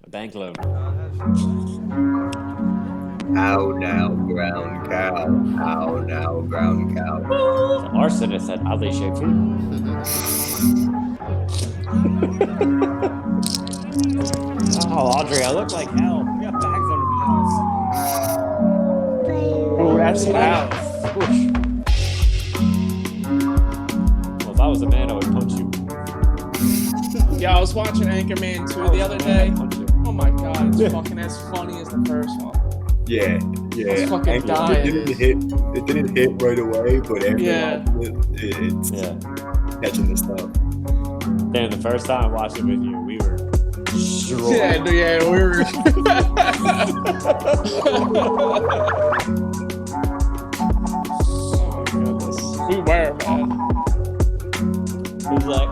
A bank loan. How now, brown cow? How now, brown cow? The arsonist had oddly shaped feet. Oh, Audrey, I look like hell. I got bags under my house. Oh, that's loud. Swoosh. Well, if I was a man, I would punch you. Yeah, I was watching Anchorman 2 the other day. Oh my god, it's fucking as funny as the first one. Yeah. It's fucking dying. It didn't hit right away, but after it's catching the stuff. Damn, the first time I watched it with you, we were destroyed. Yeah, we were. Oh my goodness. We were, man. He's like,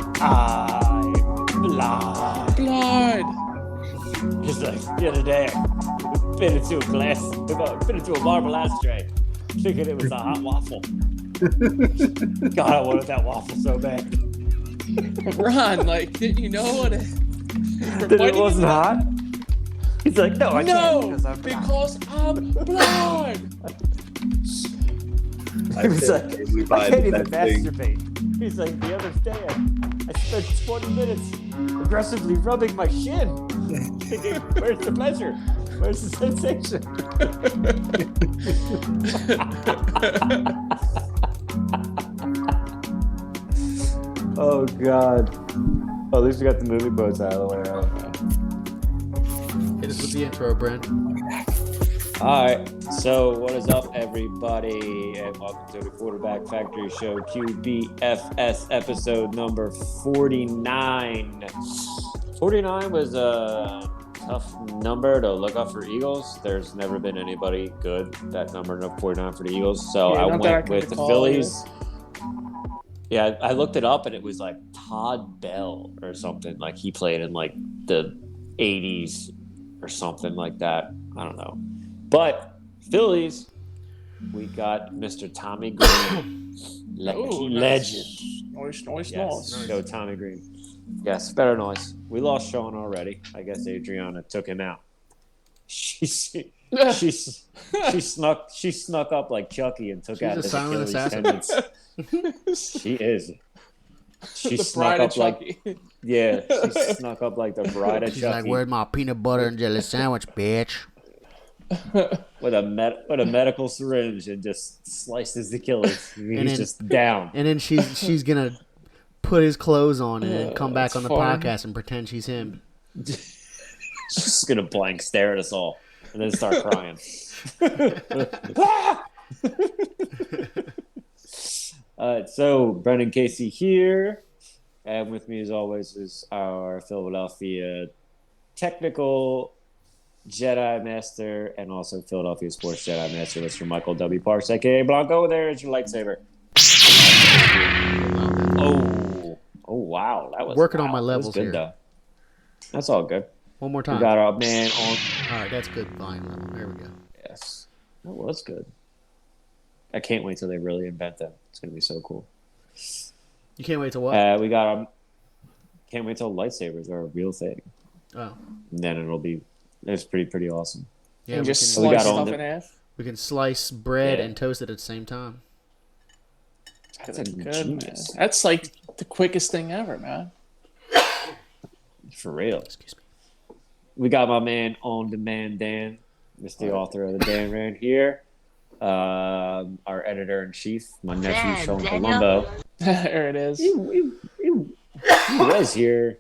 blood. He's like, the other day, I bit into a marble ashtray, thinking it was a hot waffle. God, I wanted that waffle so bad. Ron, like, did you know what it? That it wasn't hot? He's like, no, I can't because I'm blind. He was like, I can't even masturbate. He's like, the other day, I spent 20 minutes aggressively rubbing my shin. Thinking, where's the pleasure? Where's the sensation? Oh, God. Oh, at least we got the movie quotes out of the way. Hit us with the intro, Brent. All right. So, what is up, everybody? And welcome to the Quarterback Factory Show, QBFS episode number 49. 49 was a tough number to look up for Eagles. There's never been anybody good that number, 49 for the Eagles. So I went with the Phillies. Yeah, I looked it up and it was like Todd Bell or something. Like he played in like the 80s or something like that. I don't know. But Phillies, we got Mr. Tommy Green. Legend. Nice. Go Tommy Green. Yes, better noise. We lost Sean already. I guess Adriana took him out. She snuck up like Chucky and took out his Achilles tendons. She is. She snuck up like she snuck up like the bride of Chucky. She's like, "Where's my peanut butter and jelly sandwich, bitch?" with a medical syringe and just sliced his Achilles. He's just down. And then she's gonna put his clothes on and then come back on the podcast and pretend she's him. She's just gonna blank stare at us all and then start crying. So Brendan Casey here, and with me as always is our Philadelphia technical Jedi Master and also Philadelphia Sports Jedi Master, Mr. Michael W. Parks, aka Blanco. There's your lightsaber. Oh wow, that was working on my levels good, here. Though. That's all good. One more time. We got our man on. All right, that's good volume level. There we go. Yes, that was good. I can't wait till they really invent them. It's gonna be so cool. You can't wait till what? We got can't wait till lightsabers are a real thing. Oh. And then it's pretty awesome. Yeah, and just slice stuff in half. We can slice bread and toast it at the same time. That's good, man. That's like the quickest thing ever, man. For real. Excuse me. We got my man On Demand Dan, Mr. Author of the Dan Rand here. Our editor-in-chief, my nephew, Sean Colombo. There it is. He was here.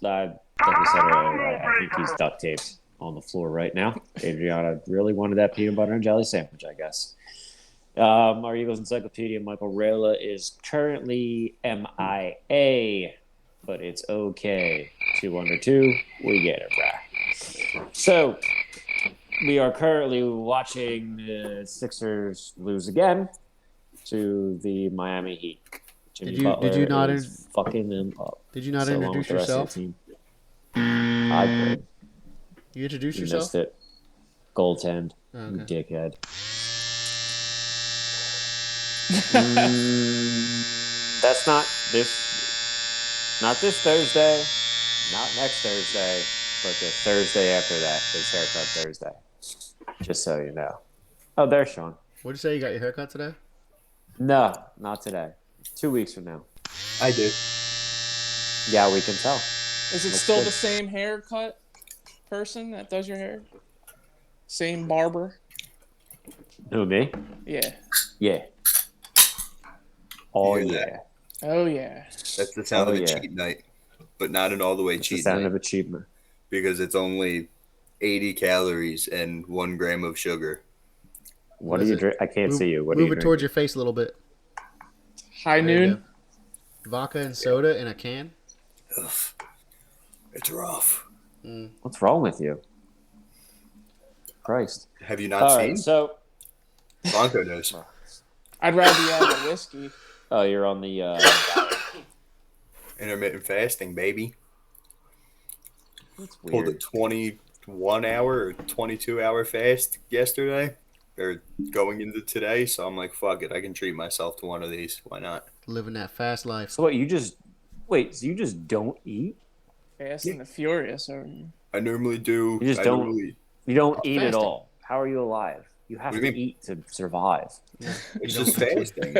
Like we said earlier, I think he's duct taped on the floor right now. Adriana really wanted that peanut butter and jelly sandwich, I guess. Our Eagles Encyclopedia, Michael Rayla, is currently MIA, but it's okay. 2 under 2, we get it, bruh. So, we are currently watching the Sixers lose again to the Miami Heat. Jimmy Butler did you not is fucking them up. Did you not introduce yourself? I could. You introduced You yourself? missed it. Goaltend. Okay. You dickhead. That's not this Thursday. Not next Thursday. but the Thursday after that is haircut Thursday. Just so you know. Oh, there's Sean. What'd you say? You got your haircut today? No, not today. 2 weeks from now. I do. Yeah, we can tell. Is it still the same haircut person that does your hair? Same barber? Who, me? Yeah. Yeah. Oh, yeah. Oh, yeah. That's the sound of a cheat night, but not an all the way cheat the sound night. of achievement. Because it's only 80 calories and 1 gram of sugar. What do you drink? I can't see you. What do you Move it towards your face a little bit. High noon? Vodka and soda in a can? Ugh. It's rough. What's wrong with you? Christ. Have you not seen? Right, so Bronco knows. I'd rather you have a whiskey. Oh, you're on the Intermittent fasting, baby. That's Pulled a weird. 21-hour or 22-hour fast yesterday. Or going into today, so I'm like, fuck it. I can treat myself to one of these. Why not? Living that fast life. So what? You just don't eat? Fast and the Furious. Or... I normally do. You just don't. You don't eat at fasting. all. How are you alive? You have What do to you mean? eat to survive. It's just fasting.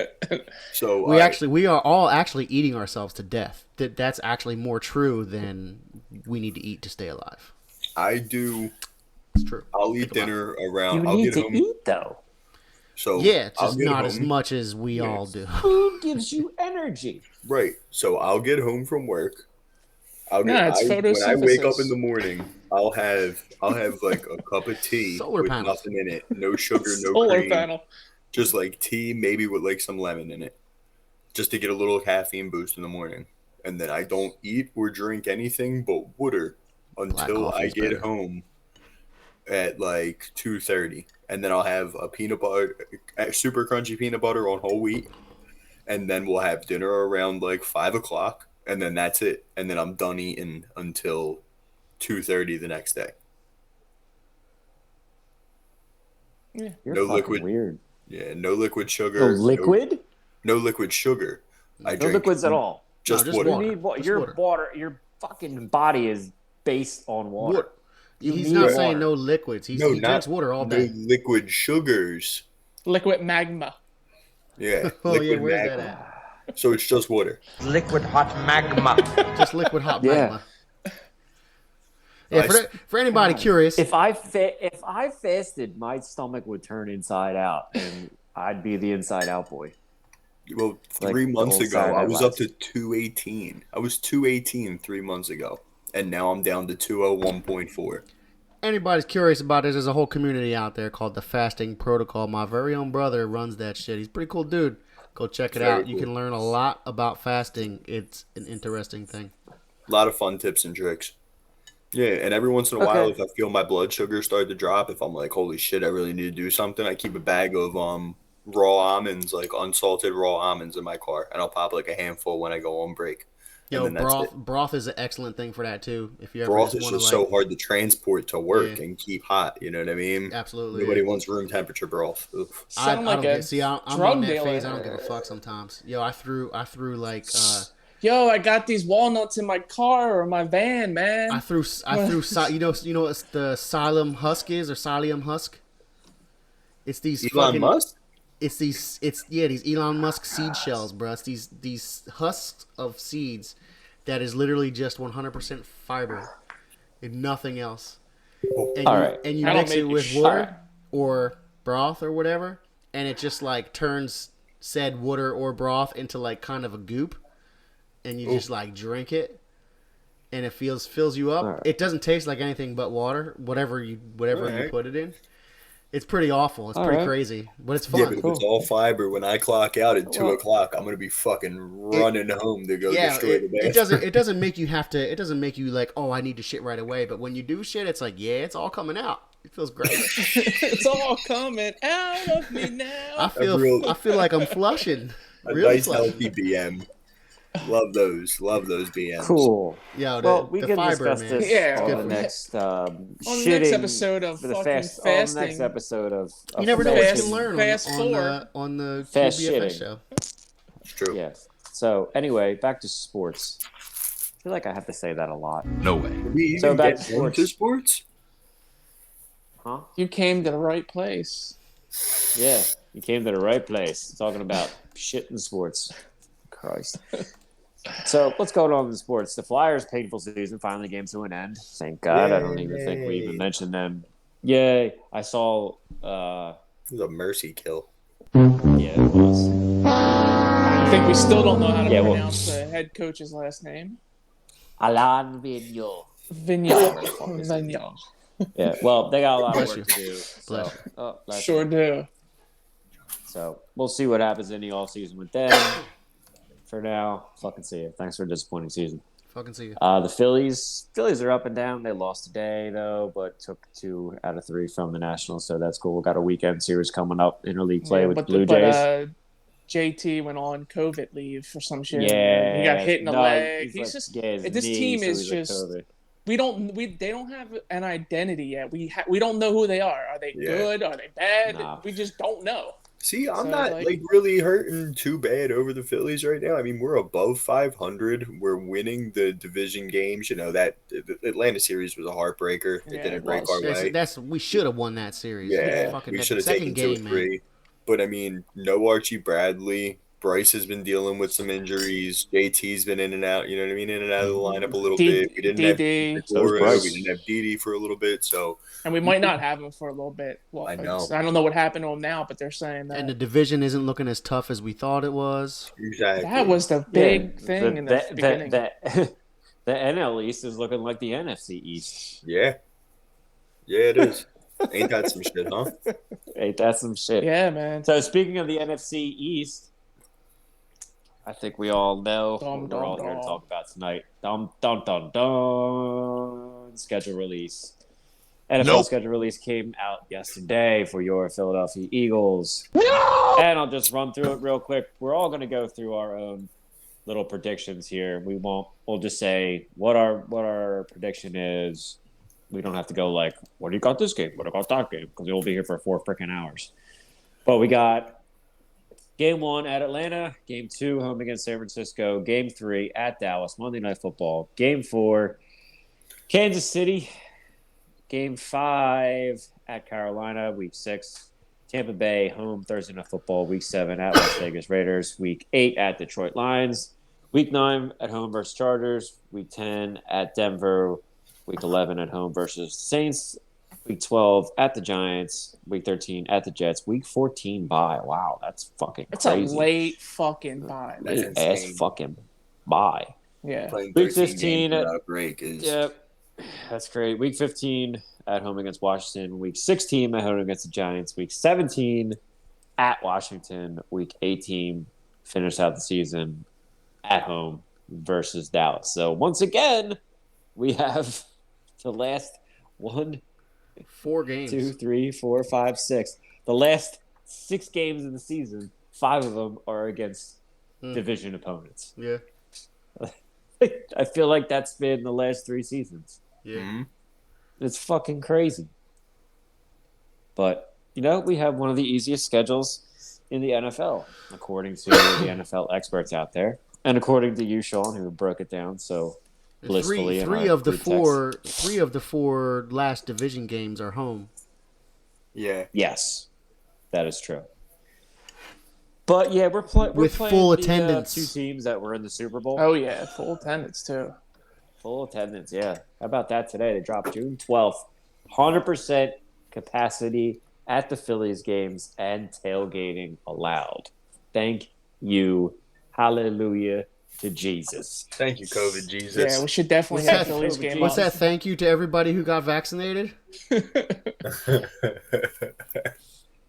So We are all actually eating ourselves to death. That's actually more true than we need to eat to stay alive. I do. It's true. I'll eat dinner around. You I'll need get to home. eat though. So Yeah, it's I'll just get not home. as much as we all do. Food gives you energy. Right. So I'll get home from work. it's when I wake up photosynthesis. in the morning, I'll have like a cup of tea Solar with panels. nothing in it, no sugar, no Solar cream, panel. just like tea, maybe with like some lemon in it, just to get a little caffeine boost in the morning. And then I don't eat or drink anything but water until I coffee's get better. home at like 2:30, and then I'll have a peanut butter, super crunchy peanut butter on whole wheat, and then we'll have dinner around like 5 o'clock, and then that's it, and then I'm done eating until 2:30 the next day. Yeah. You're No fucking liquid. weird. Yeah, no liquid sugar. No liquid? No liquid sugar. I No drink liquids at all. just, just water. You need Just your water. water. Your fucking body is based on water. What? You He's need not water. saying no liquids. He drinks water all no day. liquid sugars. Liquid magma. Yeah. Oh yeah, liquid where's magma. that at? So it's just water. Liquid hot magma. Just liquid hot Yeah. magma. Yeah, for anybody curious, If I fasted, my stomach would turn inside out, and I'd be the inside out boy. Well, Like 3 the months old ago, I Saturday was Lights. up to 218. I was 218 3 months ago, and now I'm down to 201.4. anybody's curious about this, there's a whole community out there called the Fasting Protocol. My very own brother runs that shit. He's a pretty cool dude. Go check it Very out. You cool. can learn a lot about fasting. It's an interesting thing. A lot of fun tips and tricks. Yeah, and every once in a while, if I feel my blood sugar start to drop, if I'm like, holy shit, I really need to do something, I keep a bag of raw almonds, like unsalted raw almonds in my car, and I'll pop like a handful when I go on break. Yo, And then that's it. broth is an excellent thing for that too. If you ever Broth just is want to just like, so hard to transport to work Yeah. and keep hot. You know what I mean? absolutely. Nobody wants room temperature broth. Oof. Sound like a I'm drug on that dealer. phase. I don't give a fuck sometimes. Yo, I threw like Yo, I got these walnuts in my car or my van, man. I threw you know what the psyllium husk is or psyllium husk? It's these Elon fucking Musk? these Elon Musk seed shells, bro. It's these husks of seeds that is literally just 100% fiber and nothing else. And All you, right. and you That'll mix make it you with shit. water or broth or whatever, and it just like turns said water or broth into like kind of a goop, and you just like drink it, and it fills you up. Right. It doesn't taste like anything but water, whatever you Alright. put it in. It's pretty awful. It's All pretty right. crazy, but it's Yeah, fun. but if it's all fiber, when I clock out at 2 o'clock, I'm gonna be fucking running home to go destroy the bathroom. it doesn't make you have to. It doesn't make you like, oh, I need to shit right away. But when you do shit, it's like, yeah, it's all coming out. It feels great. It's all coming out of me now. I feel like I'm flushing. A Really nice flushing. healthy BM. Love those Cool. BMs. Yo, Well, we the can fiber, discuss man. this Yeah, on good the for next On the shitting next episode of for the fucking fast. On the next fasting. episode of You never know what you Fast- can learn fast on forward. the Fast QBFS shitting. show. It's true. Yes. So anyway, back to sports. feel like I have to say that a lot. No way. Did we So even back get to into sports? Huh? You came to the right place. Yeah, you came to the right place. Talking about shit in sports. Christ. So what's going on in sports? The Flyers' painful season finally came to an end. Thank God. I don't even think we even mentioned them. Yay! I saw. It was a mercy kill. Yeah, it was. I think we still don't know how to Yeah, well- pronounce the head coach's last name. Alain Vigneault. Vigneault. Vigneault. Yeah. Well, they got a lot of Bless work you. to do. So, Bless bless Sure you. do. So we'll see what happens in the off season with them. For now, fucking see you. Thanks for a disappointing season. Fucking see you. The Phillies are up and down. They lost today though, but took 2 out of 3 from the Nationals, so that's cool. We got a weekend series coming up, interleague play with the Blue Jays. JT went on COVID leave for some shit. Yeah, He got hit in the leg. He's like, just his this knee, team so is he's like just COVID. they don't have an identity yet. We don't know who they are. Are they good? Are they bad? Nah. We just don't know. See, I'm So, not like- like really hurting too bad over the Phillies right now. I mean, we're above 500. We're winning the division games. You know that the Atlanta series was a heartbreaker. It Yeah, didn't it break was. our way. That's we should have won that series. Yeah, Fucking we that should have second taken 2 or game, 3. man. But I mean, no Archie Bradley. Bryce has been dealing with some injuries. JT's been in and out. You know what I mean? In and out of the lineup a little bit. We didn't have DD. So is Gregorio, Bryce. we didn't have Didi for a little bit. So And we might not have him for a little bit. Well, I know. I don't know what happened to him now, but they're saying that And the division isn't looking as tough as we thought it was. exactly. that was the big thing in the beginning. The NL East is looking like the NFC East. Yeah, it is. Ain't that some shit, huh? Ain't that some shit? Yeah, man. So speaking of the NFC East, I think we all know Dum, what we're all dum, here to dum. talk about tonight. Dum dum dum dum. Schedule release. NFL Nope. schedule release came out yesterday for your Philadelphia Eagles. No! And I'll just run through it real quick. We're all going to go through our own little predictions here. We'll just say what our prediction is. We don't have to go like, what do you got this game? What do you got that game? Because we'll be here for 4 freaking hours. But we got Game 1 at Atlanta. Game 2 home against San Francisco. Game 3 at Dallas. Monday Night Football. Game 4, Kansas City. Game 5 at Carolina. Week 6, Tampa Bay home Thursday Night Football. Week 7 at Las Vegas Raiders. Week 8 at Detroit Lions. Week 9 at home versus Chargers. Week 10 at Denver. Week 11 at home versus Saints. Week 12 at the Giants. Week 13 at the Jets. Week 14 bye. Wow, that's fucking It's crazy. a late fucking bye. That's Late ass insane. fucking bye. Yeah. Playing Week 13 15 games without a break is Yep, that's great. Week 15 at home against Washington. Week 16 at home against the Giants. Week 17 at Washington. Week 18 finish out the season at home versus Dallas. So once again, we have the last 4 games. 2, 3, 4, 5, 6. The last 6 games of the season, 5 of them are against division opponents. Yeah. I feel like that's been the last 3 seasons. Yeah. Mhm. It's fucking crazy. But, we have one of the easiest schedules in the NFL, according to the NFL experts out there. And according to you, Sean, who broke it down so blissfully. Three of the four last division games are home. yeah. Yes, that is true. But yeah, we're playing With full the, attendance. 2 teams that were in the Super Bowl. Oh yeah, full attendance too. Full attendance, yeah. How about that today? They dropped June 12th. 100% capacity at the Phillies games and tailgating allowed. Thank you. Hallelujah to Jesus. Thank you, COVID Jesus. Yeah, we should definitely have Phillies game. What's on. that? Thank you to everybody who got vaccinated.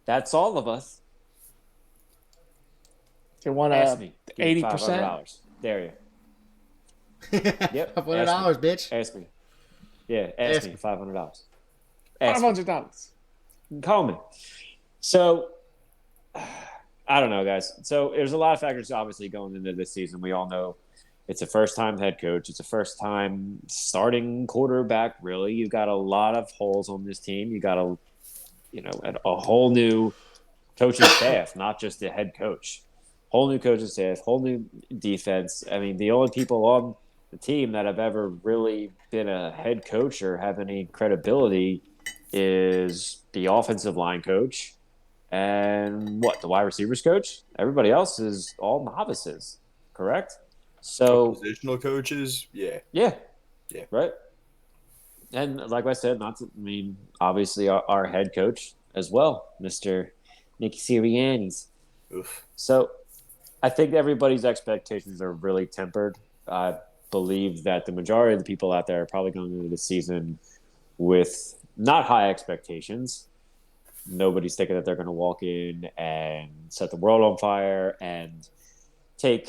That's all of us. If you want Ask me. Give me 80%. $500. There you. Yep. $500, bitch. Ask me. Yeah, ask Ask me. me. $500. Ask me. $500. Call me. So, I don't know, guys. So, there's a lot of factors obviously going into this season. We all know it's a first-time head coach. It's a first-time starting quarterback, really. You've got a lot of holes on this team. You got a whole new coaching staff, not just the head coach. Whole new coaching staff, whole new defense. I mean, the only people on the team that have ever really been a head coach or have any credibility is the offensive line coach and the wide receivers coach. Everybody else is all novices, correct? So Positional coaches, yeah. yeah, Yeah. right. And like I said, obviously our head coach as well, Mr. Nick Sirianni's. Oof. So I think everybody's expectations are really tempered. I believe that the majority of the people out there are probably going into the season with not high expectations. Nobody's thinking that they're going to walk in and set the world on fire and take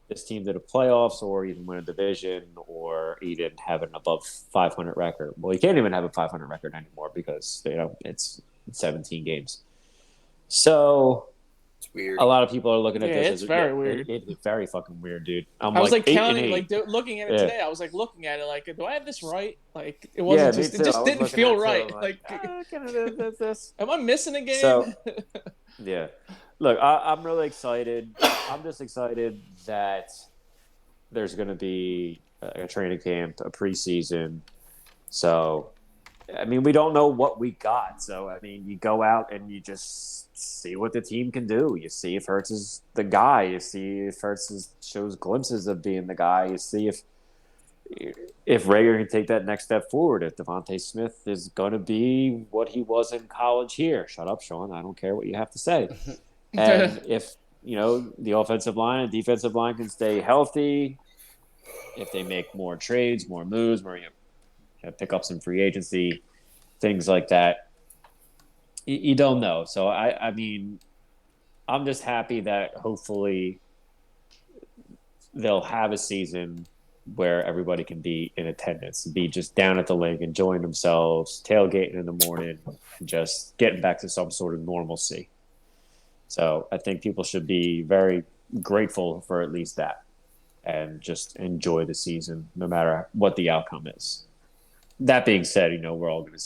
this team to the playoffs or even win a division or even have an above 500 record. Well, you can't even have a 500 record anymore because it's 17 games. So It's weird. a lot of people are looking at this. It's very weird. It's very fucking weird, dude. I was like counting, 8-8. looking at it today. I was like looking at it, like, do I have this right? Like, it Yeah, wasn't me just, too. it just I was didn't looking feel at it, right. too. I'm Like, can I do this? am I missing a game? So, yeah. Look, I'm really excited. I'm just excited that there's going to be a training camp, a preseason. So, I mean, we don't know what we got. So, I mean, you go out and you just see what the team can do. You see if Hurts is the guy. You see if Hurts shows glimpses of being the guy. You see if Rager can take that next step forward. If Devontae Smith is going to be what he was in college here. Shut up, Sean. I don't care what you have to say. And if, the offensive line and defensive line can stay healthy, if they make more trades, more moves, more pick up some free agency, things like that, you don't know. So, I mean, I'm just happy that hopefully they'll have a season where everybody can be in attendance, be just down at the lake, enjoying themselves, tailgating in the morning, and just getting back to some sort of normalcy. So I think people should be very grateful for at least that and just enjoy the season no matter what the outcome is. That being said, we're all going to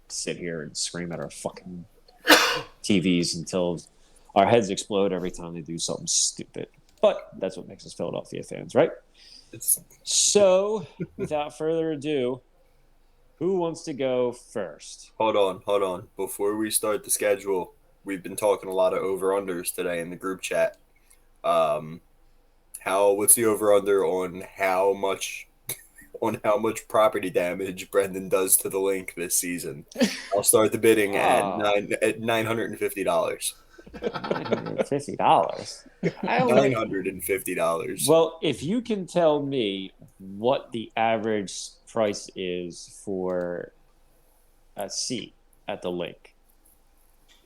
sit here and scream at our fucking TVs until our heads explode every time they do something stupid. But that's what makes us Philadelphia fans, right? So, without further ado, who wants to go first? Hold on. Before we start the schedule, we've been talking a lot of over-unders today in the group chat. What's the over-under on how much property damage Brendan does to the link this season? I'll start the bidding at $950. $950. $950. Well, if you can tell me what the average price is for a seat at the link,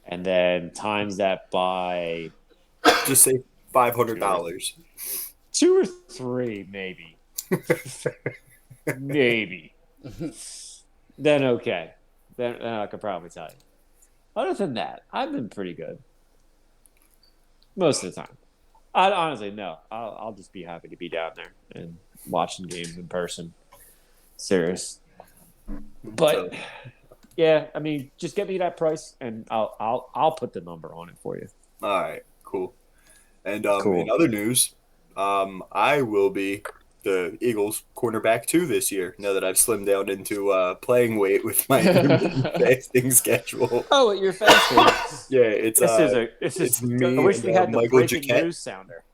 and then times that by just say $500. 2 or 3, maybe. Maybe. Then okay. Then I could probably tell you. Other than that, I've been pretty good. Most of the time. I honestly, no. I'll just be happy to be down there and watching games in person. Serious. But yeah, I mean, just get me that price and I'll put the number on it for you. All right, cool. And in other news, I will be the Eagles cornerback 2 this year. Now that I've slimmed down into playing weight with my fasting schedule. Oh, you're fasting. Yeah, it's me. I wish we had the Michael breaking Jacquet. news sounder.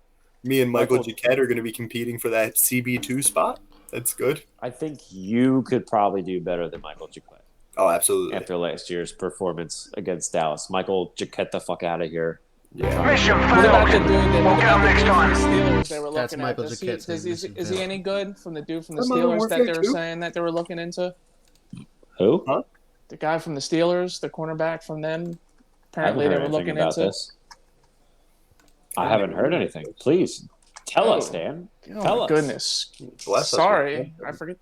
Me and Michael Jacquet are going to be competing for that CB2 spot. That's good. I think you could probably do better than Michael Jacquet. Oh, absolutely. After last year's performance against Dallas. Michael Jacquet the fuck out of here. Yeah. Mission What about the failed. dude Look out next time. Steelers they were looking That's at? Michael Is Jacquet's he any good from the dude from the From Modern Steelers that Warfare they were 2? saying that they were looking into? Who? Huh? The guy from the Steelers, the cornerback from them. I haven't Apparently heard they were anything looking about into. this. I haven't heard anything. Please tell us, Dan. Oh Tell my us. goodness. Bless us. Sorry, I forget.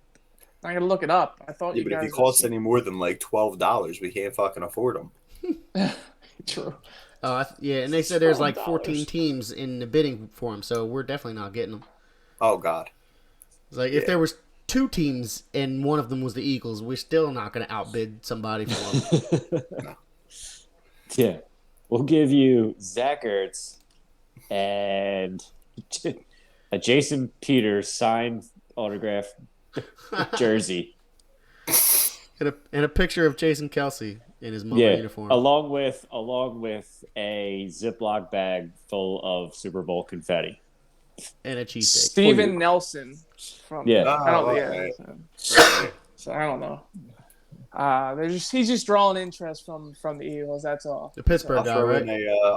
I gotta look it up. I thought Yeah, you but if guys. it costs any more than like $12, we can't fucking afford them. True. Yeah, and they said there's like $12. 14 teams in the bidding for him, so we're definitely not getting them. Oh, God. It's like if there was 2 teams and one of them was the Eagles, we're still not going to outbid somebody for them. Yeah. We'll give you Zach Ertz and a Jason Peters signed autograph jersey. And a picture of Jason Kelsey in his Mamba uniform. along with a Ziploc bag full of Super Bowl confetti. And a cheesesteak. Steven Nelson from Yeah. I don't Right. so I don't know. He's just drawing interest from the Eagles. That's all. The Pittsburgh guy, right?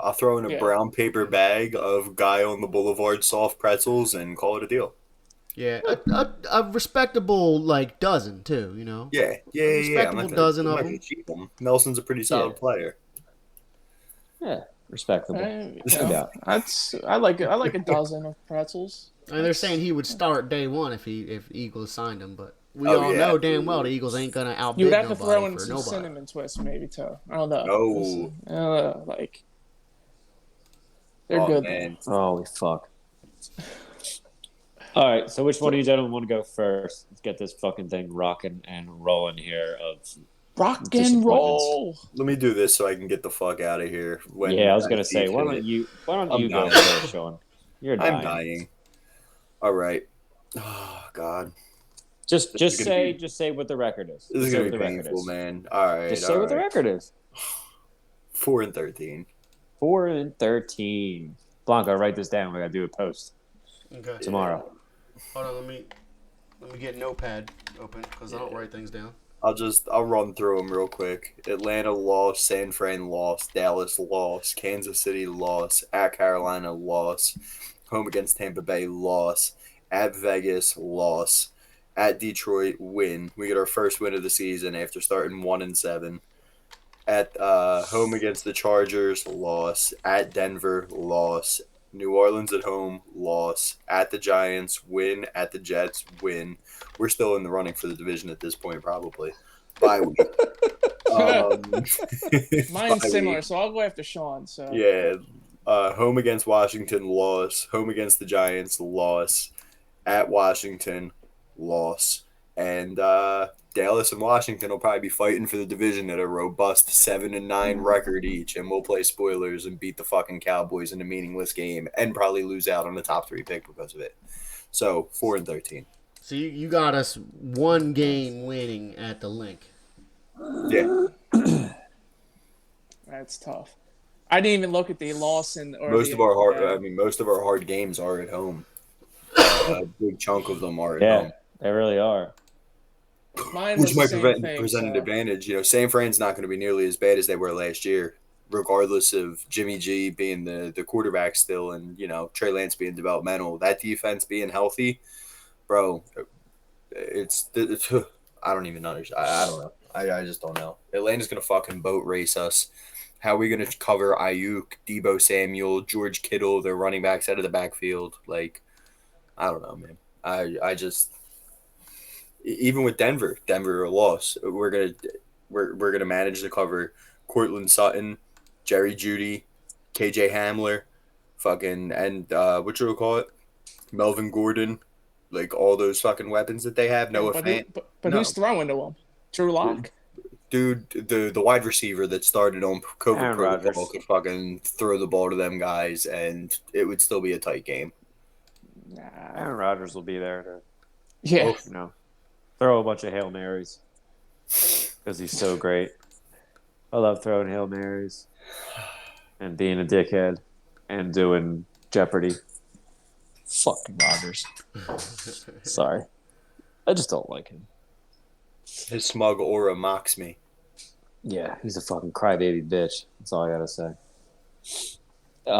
I'll throw in a Yeah. brown paper bag of Guy on the Boulevard soft pretzels and call it a deal. Yeah, a respectable dozen too. You know. Yeah. Respectable dozen of them. Cheap them. Nelson's a pretty solid player. Yeah, respectable. Yeah, I like it. I like a dozen of pretzels. I mean, they're saying he would start day one if Eagles signed him, but we all know damn well the Eagles ain't gonna outbid You would have to nobody throw in for some nobody. cinnamon twists, maybe too. I don't know. No. They're good. Man. Holy fuck. All right, so which one of you gentlemen want to go first? Let's get this fucking thing rocking and rolling here. Rock and roll. Let me do this so I can get the fuck out of here. I was gonna say, why don't you I'm go dying. first, Sean? You're dying. I'm dying. All right. Oh God. Just This is gonna say what the record is. This is Say gonna what be the record painful, is. man. All right. Just say what the record is. 4-13. 4-13. Blanco, write this down. We gotta do a post Okay. tomorrow. Hold on, let me get Notepad open because I don't write things down. I'll run through them real quick. Atlanta lost, San Fran lost, Dallas lost, Kansas City lost, at Carolina lost, home against Tampa Bay lost, at Vegas lost, at Detroit win. We get our first win of the season after starting 1-7. At home against the Chargers loss, at Denver loss, New Orleans at home loss, at the Giants win, at the Jets win. We're still in the running for the division at this point, probably. Bye week. Mine's bye similar, week. so I'll go after Sean. So Yeah. Home against Washington loss, home against the Giants loss, at Washington loss, and Dallas and Washington will probably be fighting for the division at a robust 7-9 record each, and we'll play spoilers and beat the fucking Cowboys in a meaningless game and probably lose out on the top 3 pick because of it. So 4-13. So you got us one game winning at the link. Yeah, that's tough. I didn't even look at the loss most of our hard games are at home. A big chunk of them are at Yeah, home. they really are. Mine Which was might the same present thing, an so. advantage. You know, San Fran's not going to be nearly as bad as they were last year, regardless of Jimmy G being the quarterback still and, Trey Lance being developmental. That defense being healthy, bro, it's I don't even understand. I don't know. I just don't know. Atlanta's going to fucking boat race us. How are we going to cover Ayuk, Debo Samuel, George Kittle, their running backs out of the backfield? Like, I don't know, man. I just... Even with Denver a loss. We're gonna manage to cover Cortland Sutton, Jerry Jeudy, KJ Hamler, what you call it, Melvin Gordon, like all those fucking weapons that they have. Noah Fant, But No. who's throwing to him? Drew Lock. dude, the wide receiver that started on COVID Aaron protocol Rodgers. could fucking throw the ball to them guys, and it would still be a tight game. Nah. Aaron Rodgers will be there to, Yeah. throw a bunch of Hail Marys because he's so great. I love throwing Hail Marys and being a dickhead and doing Jeopardy. Fucking Rodgers. Sorry. I just don't like him. His smug aura mocks me. Yeah, he's a fucking crybaby bitch. That's all I gotta say. Who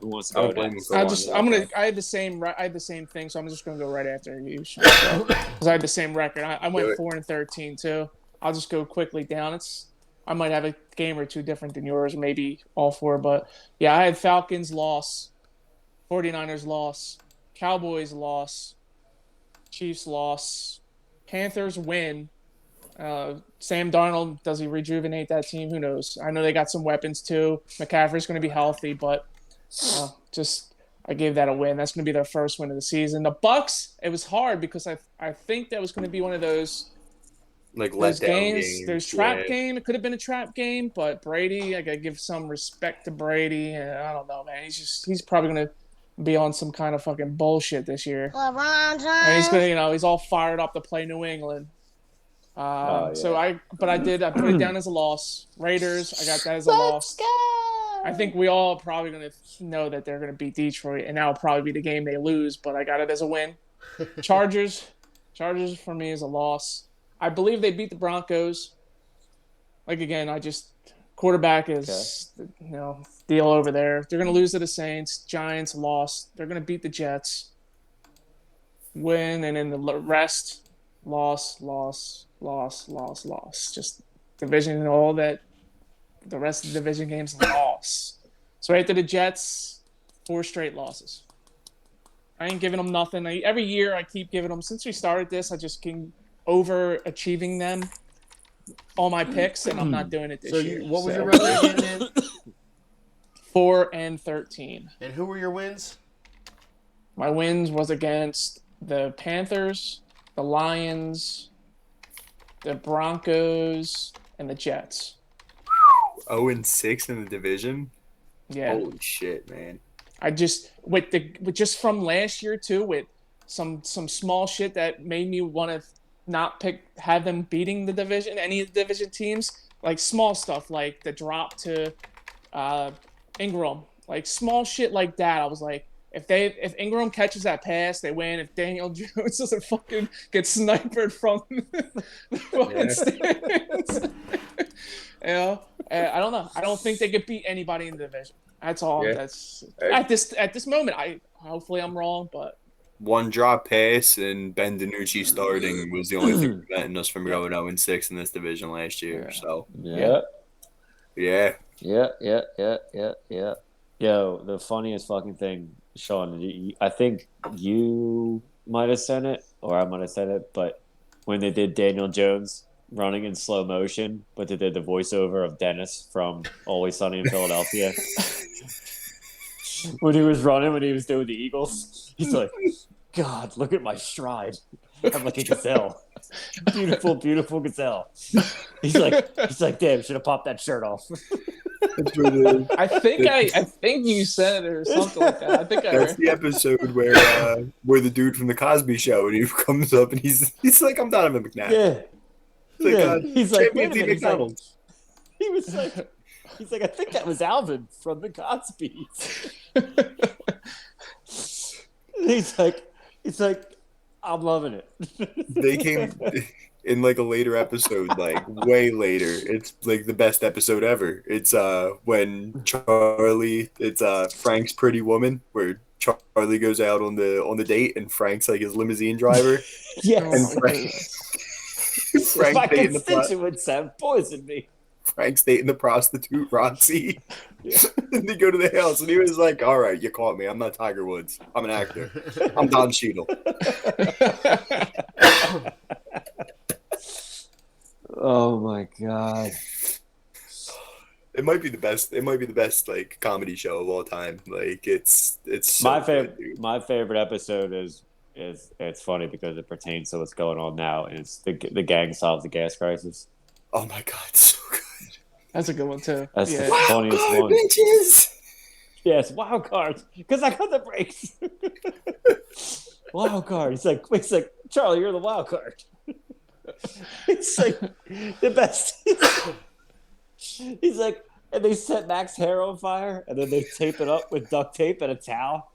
wants to I go don't blame him next? for I had the same thing, so I'm just gonna go right after you, because I had the same record. I Do went it. 4-13 too. I'll just go quickly down. I might have a game or two different than yours, maybe all 4, but yeah, I had Falcons loss, 49ers loss, Cowboys loss, Chiefs loss, Panthers win. Sam Darnold, does he rejuvenate that team? Who knows? I know they got some weapons too. McCaffrey's going to be healthy, but I gave that a win. That's going to be their first win of the season. The Bucks, it was hard because I think that was going to be one of those Letdown games. There's trap game. It could have been a trap game, but Brady, I got to give some respect to Brady. And I don't know, man. He's probably going to be on some kind of fucking bullshit this year. And he's gonna, he's all fired up to play New England. So I put it down as a loss. Raiders, I got that as a loss. I think we all probably gonna know that they're gonna beat Detroit, and that'll probably be the game they lose. But I got it as a win. Chargers for me is a loss. I believe they beat the Broncos. Like again, quarterback is deal over there. They're gonna lose to the Saints. Giants lost. They're gonna beat the Jets. Win, and then the rest loss. Just division and all that. The rest of the division games loss. So right to the Jets, 4 straight losses. I ain't giving them nothing. Every year I keep giving them. Since we started this, I just keep overachieving them. All my picks, and I'm not doing it this year. What was your record again, man? 4-13. And who were your wins? My wins was against the Panthers, the Lions, the Broncos, and the Jets. 0-6 in the division. Yeah. Holy shit, man. I just with just from last year too, with some small shit that made me want to not have them beating the division, any of the division teams, like small stuff like the drop to Ingram, like small shit like that. I was like, if Ingram catches that pass, they win. If Daniel Jones doesn't fucking get sniped from the fucking stands, I don't know. I don't think they could beat anybody in the division. That's all. Yeah. That's at this moment. Hopefully I'm wrong, but one drop pass and Ben DiNucci starting was the only thing preventing us from going 0-6 in this division last year. Yeah. So Yeah. Yeah. Yo, the funniest fucking thing, Sean, I think you might have said it, or I might have said it, but when they did Daniel Jones running in slow motion, but they did the voiceover of Dennis from Always Sunny in Philadelphia. When he was running, when he was doing the Eagles, he's like, God, look at my stride. I'm like a gazelle. Beautiful, beautiful gazelle. He's like, damn, should have popped that shirt off. I think you said it or something like that. I think That's the episode where the dude from the Cosby Show, and he comes up and he's like, I'm Donovan McNabb. Yeah. He's like, wait a minute. McDonald's. He's like, I think that was Alvin from the Cosbys. He's like, I'm loving it. They came in like a later episode, like way later. It's like the best episode ever. It's when it's Frank's Pretty Woman, where Charlie goes out on the date and Frank's like his limousine driver. Yes. And Frank My dating constituents have poisoned me. Frank's dating the prostitute, Ronzi. Yeah. And they go to the house, and he was like, all right, you caught me. I'm not Tiger Woods. I'm an actor. I'm Don Cheadle. Oh, my God. It might be the best like comedy show of all time. Like it's so my good, favorite. My favorite episode is it's funny because it pertains to what's going on now. And it's the gang solves the gas crisis. Oh my God, so good. That's a good one too. That's the Wild funniest card, one. Bitches. Yes, wild cards because I got the breaks. Wild card. He's like, Charlie, you're the wild card. It's like the best. He's like, and they set Mac's hair on fire, and then they tape it up with duct tape and a towel.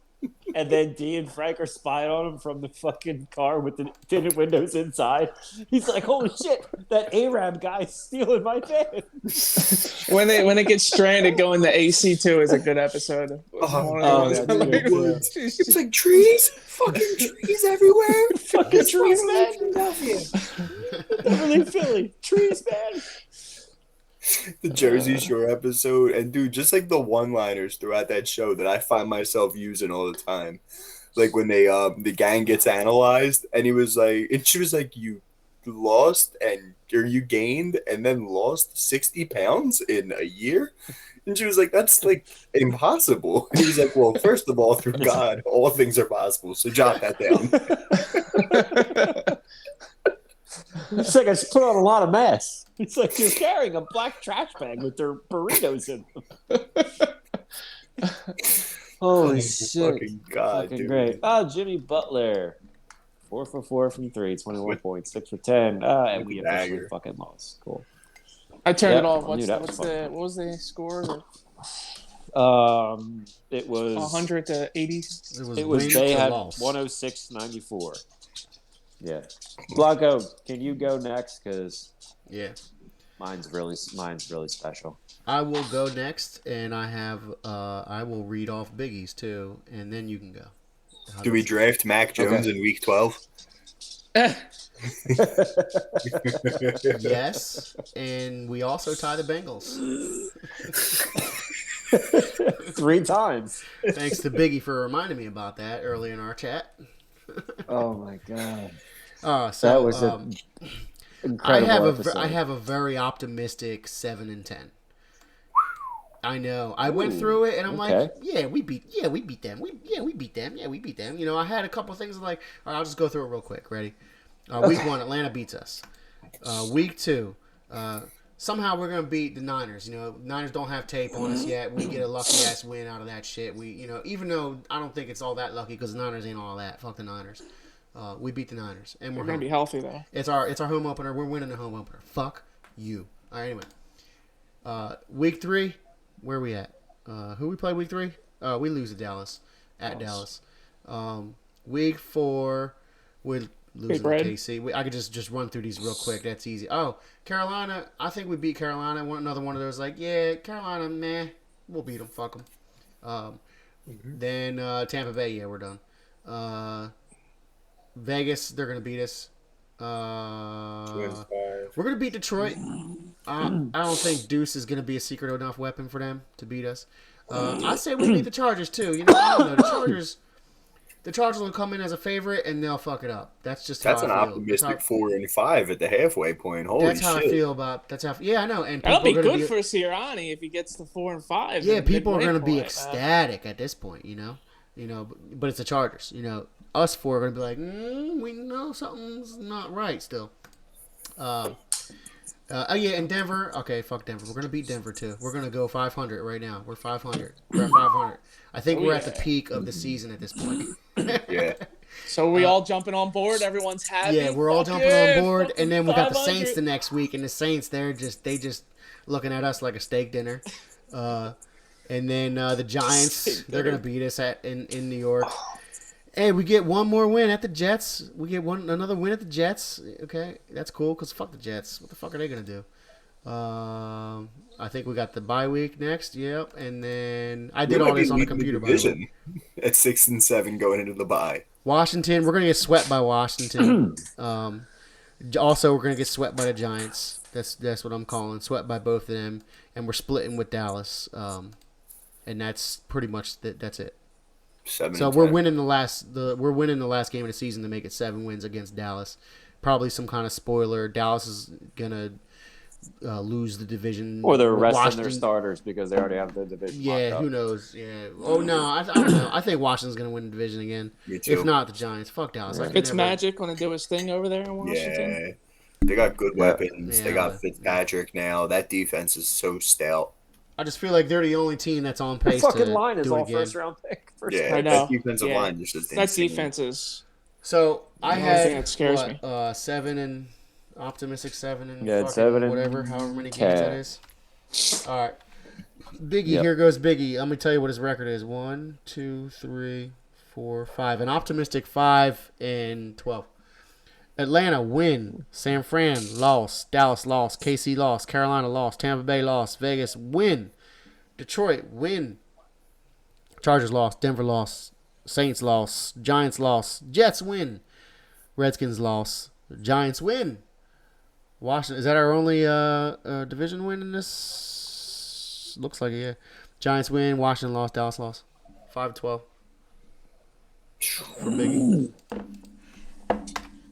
And then Dee and Frank are spying on him from the fucking car with the tinted windows inside. He's like, holy shit, that Arab guy's stealing my van. When they get stranded, going to AC too is a good episode. It's like trees, fucking trees everywhere. Fucking trees, man. Beverly, Philly, trees, man. The Jersey Shore episode, and dude, just like the one-liners throughout that show that I find myself using all the time. Like when they the gang gets analyzed, and she was like, you lost or you gained and then lost 60 pounds in a year? And she was like, that's like impossible. And he's like, well, first of all, through God, all things are possible. So jot that down. It's like I just put on a lot of mass. It's like you're carrying a black trash bag with their burritos in them. Holy Oh, shit. fucking God, Fucking dude. great. Oh, Jimmy Butler. 4 for 4 from 3, 21 points, 6 for 10. And With we the officially dagger. fucking lost. Cool. I turned Yep, it off. I knew that was What's fucking the what was the score? It was 100 to 80. it was win they to had loss. 106.94. Yeah. Blanco, can you go next? Because Yeah. mine's really special. I will go next, and I will read off Biggie's too, and then you can go. Do we draft Mac Jones in week 12? Yes, and we also tie the Bengals. 3 times. Thanks to Biggie for reminding me about that early in our chat. Oh my god. So That was an incredible episode. I have a very optimistic 7-10. I know. I went through it and I'm like, we beat them. We beat them. You know, I had a couple of things like, all right, I'll just go through it real quick. Ready? Week 1, Atlanta beats us. Week 2, somehow we're gonna beat the Niners. You know, Niners don't have tape on us yet. We get a lucky ass win out of that shit. We, you know, even though I don't think it's all that lucky because the Niners ain't all that. Fuck the Niners. We beat the Niners, and We're we're gonna home. be healthy though. It's our home opener. We're winning the home opener. Fuck you. All right, anyway. Week 3, where are we at? Who we play week 3? We lose to Dallas at Dallas. Week 4, we losing to KC. I could just run through these real quick. That's easy. Oh, Carolina. I think we beat Carolina. Another one of those like, yeah, Carolina, meh. We'll beat them. Fuck them. Then Tampa Bay. Yeah, we're done. Vegas. They're gonna beat us. We're gonna beat Detroit. I don't think Deuce is gonna be a secret enough weapon for them to beat us. I say we beat the Chargers too. You know, I don't know. The Chargers will come in as a favorite and they'll fuck it up. That's just That's how an I feel. optimistic 4-5 at the halfway point. Holy That's how shit. I feel about. Yeah, I know. And That'll be people are gonna good for Sirianni if he gets to 4 and 5. Yeah, people are going to be ecstatic at this point. You know, but it's the Chargers. You know, us four are gonna be like, we know something's not right still. Oh yeah, and Denver. Okay, fuck Denver. We're gonna beat Denver too. We're gonna go 500 right now. We're 500. We're at 500. I think we're at the peak of the season at this point. Yeah. So we all jumping on board. Everyone's happy. Yeah, we're all jumping on board, and then we got the Saints the next week, and the Saints they just looking at us like a steak dinner. And then the Giants, they're gonna beat us in New York. Hey, we get one more win at the Jets. We get another win at the Jets. Okay, that's cool because fuck the Jets. What the fuck are they gonna do? I think we got the bye week next. Yep, and then I did all this on the computer. By the way. At 6-7 going into the bye. Washington, we're gonna get swept by Washington. Also, we're gonna get swept by the Giants. That's what I'm calling swept by both of them, and we're splitting with Dallas. And that's pretty much that's it. 7 So we're winning the last game of the season to make it 7 wins against Dallas. Probably some kind of spoiler. Dallas is gonna lose the division, or they're resting their starters because they already have the division. Yeah, who knows? Yeah. Oh no, I don't know. I think Washington's gonna win the division again. Me too. If not the Giants, fuck Dallas. Right. It's Magic gonna do his thing over there in Washington. Yeah, they got good weapons. Yeah. They got Fitzpatrick now. That defense is so stout. I just feel like they're the only team that's on pace The fucking to line is do it all again. first round pick. Yeah, I know. that defensive Yeah. line is just That insane. defense is. So I The only had thing that scares me. 7 and optimistic 7 and Yeah, fucking 7 and whatever, however many games 10. that is. All right, Biggie. Yep. Here goes Biggie. Let me tell you what his record is: 1, 2, 3, 4, 5. An optimistic 5 and 12. Atlanta win. San Fran lost. Dallas lost. KC lost. Carolina lost. Tampa Bay lost. Vegas win. Detroit win. Chargers lost. Denver lost. Saints lost. Giants lost. Jets win. Redskins lost. Giants win. Washington, is that our only division win in this? Looks like it, yeah. Giants win. Washington lost. Dallas lost. 5-12 for Biggie.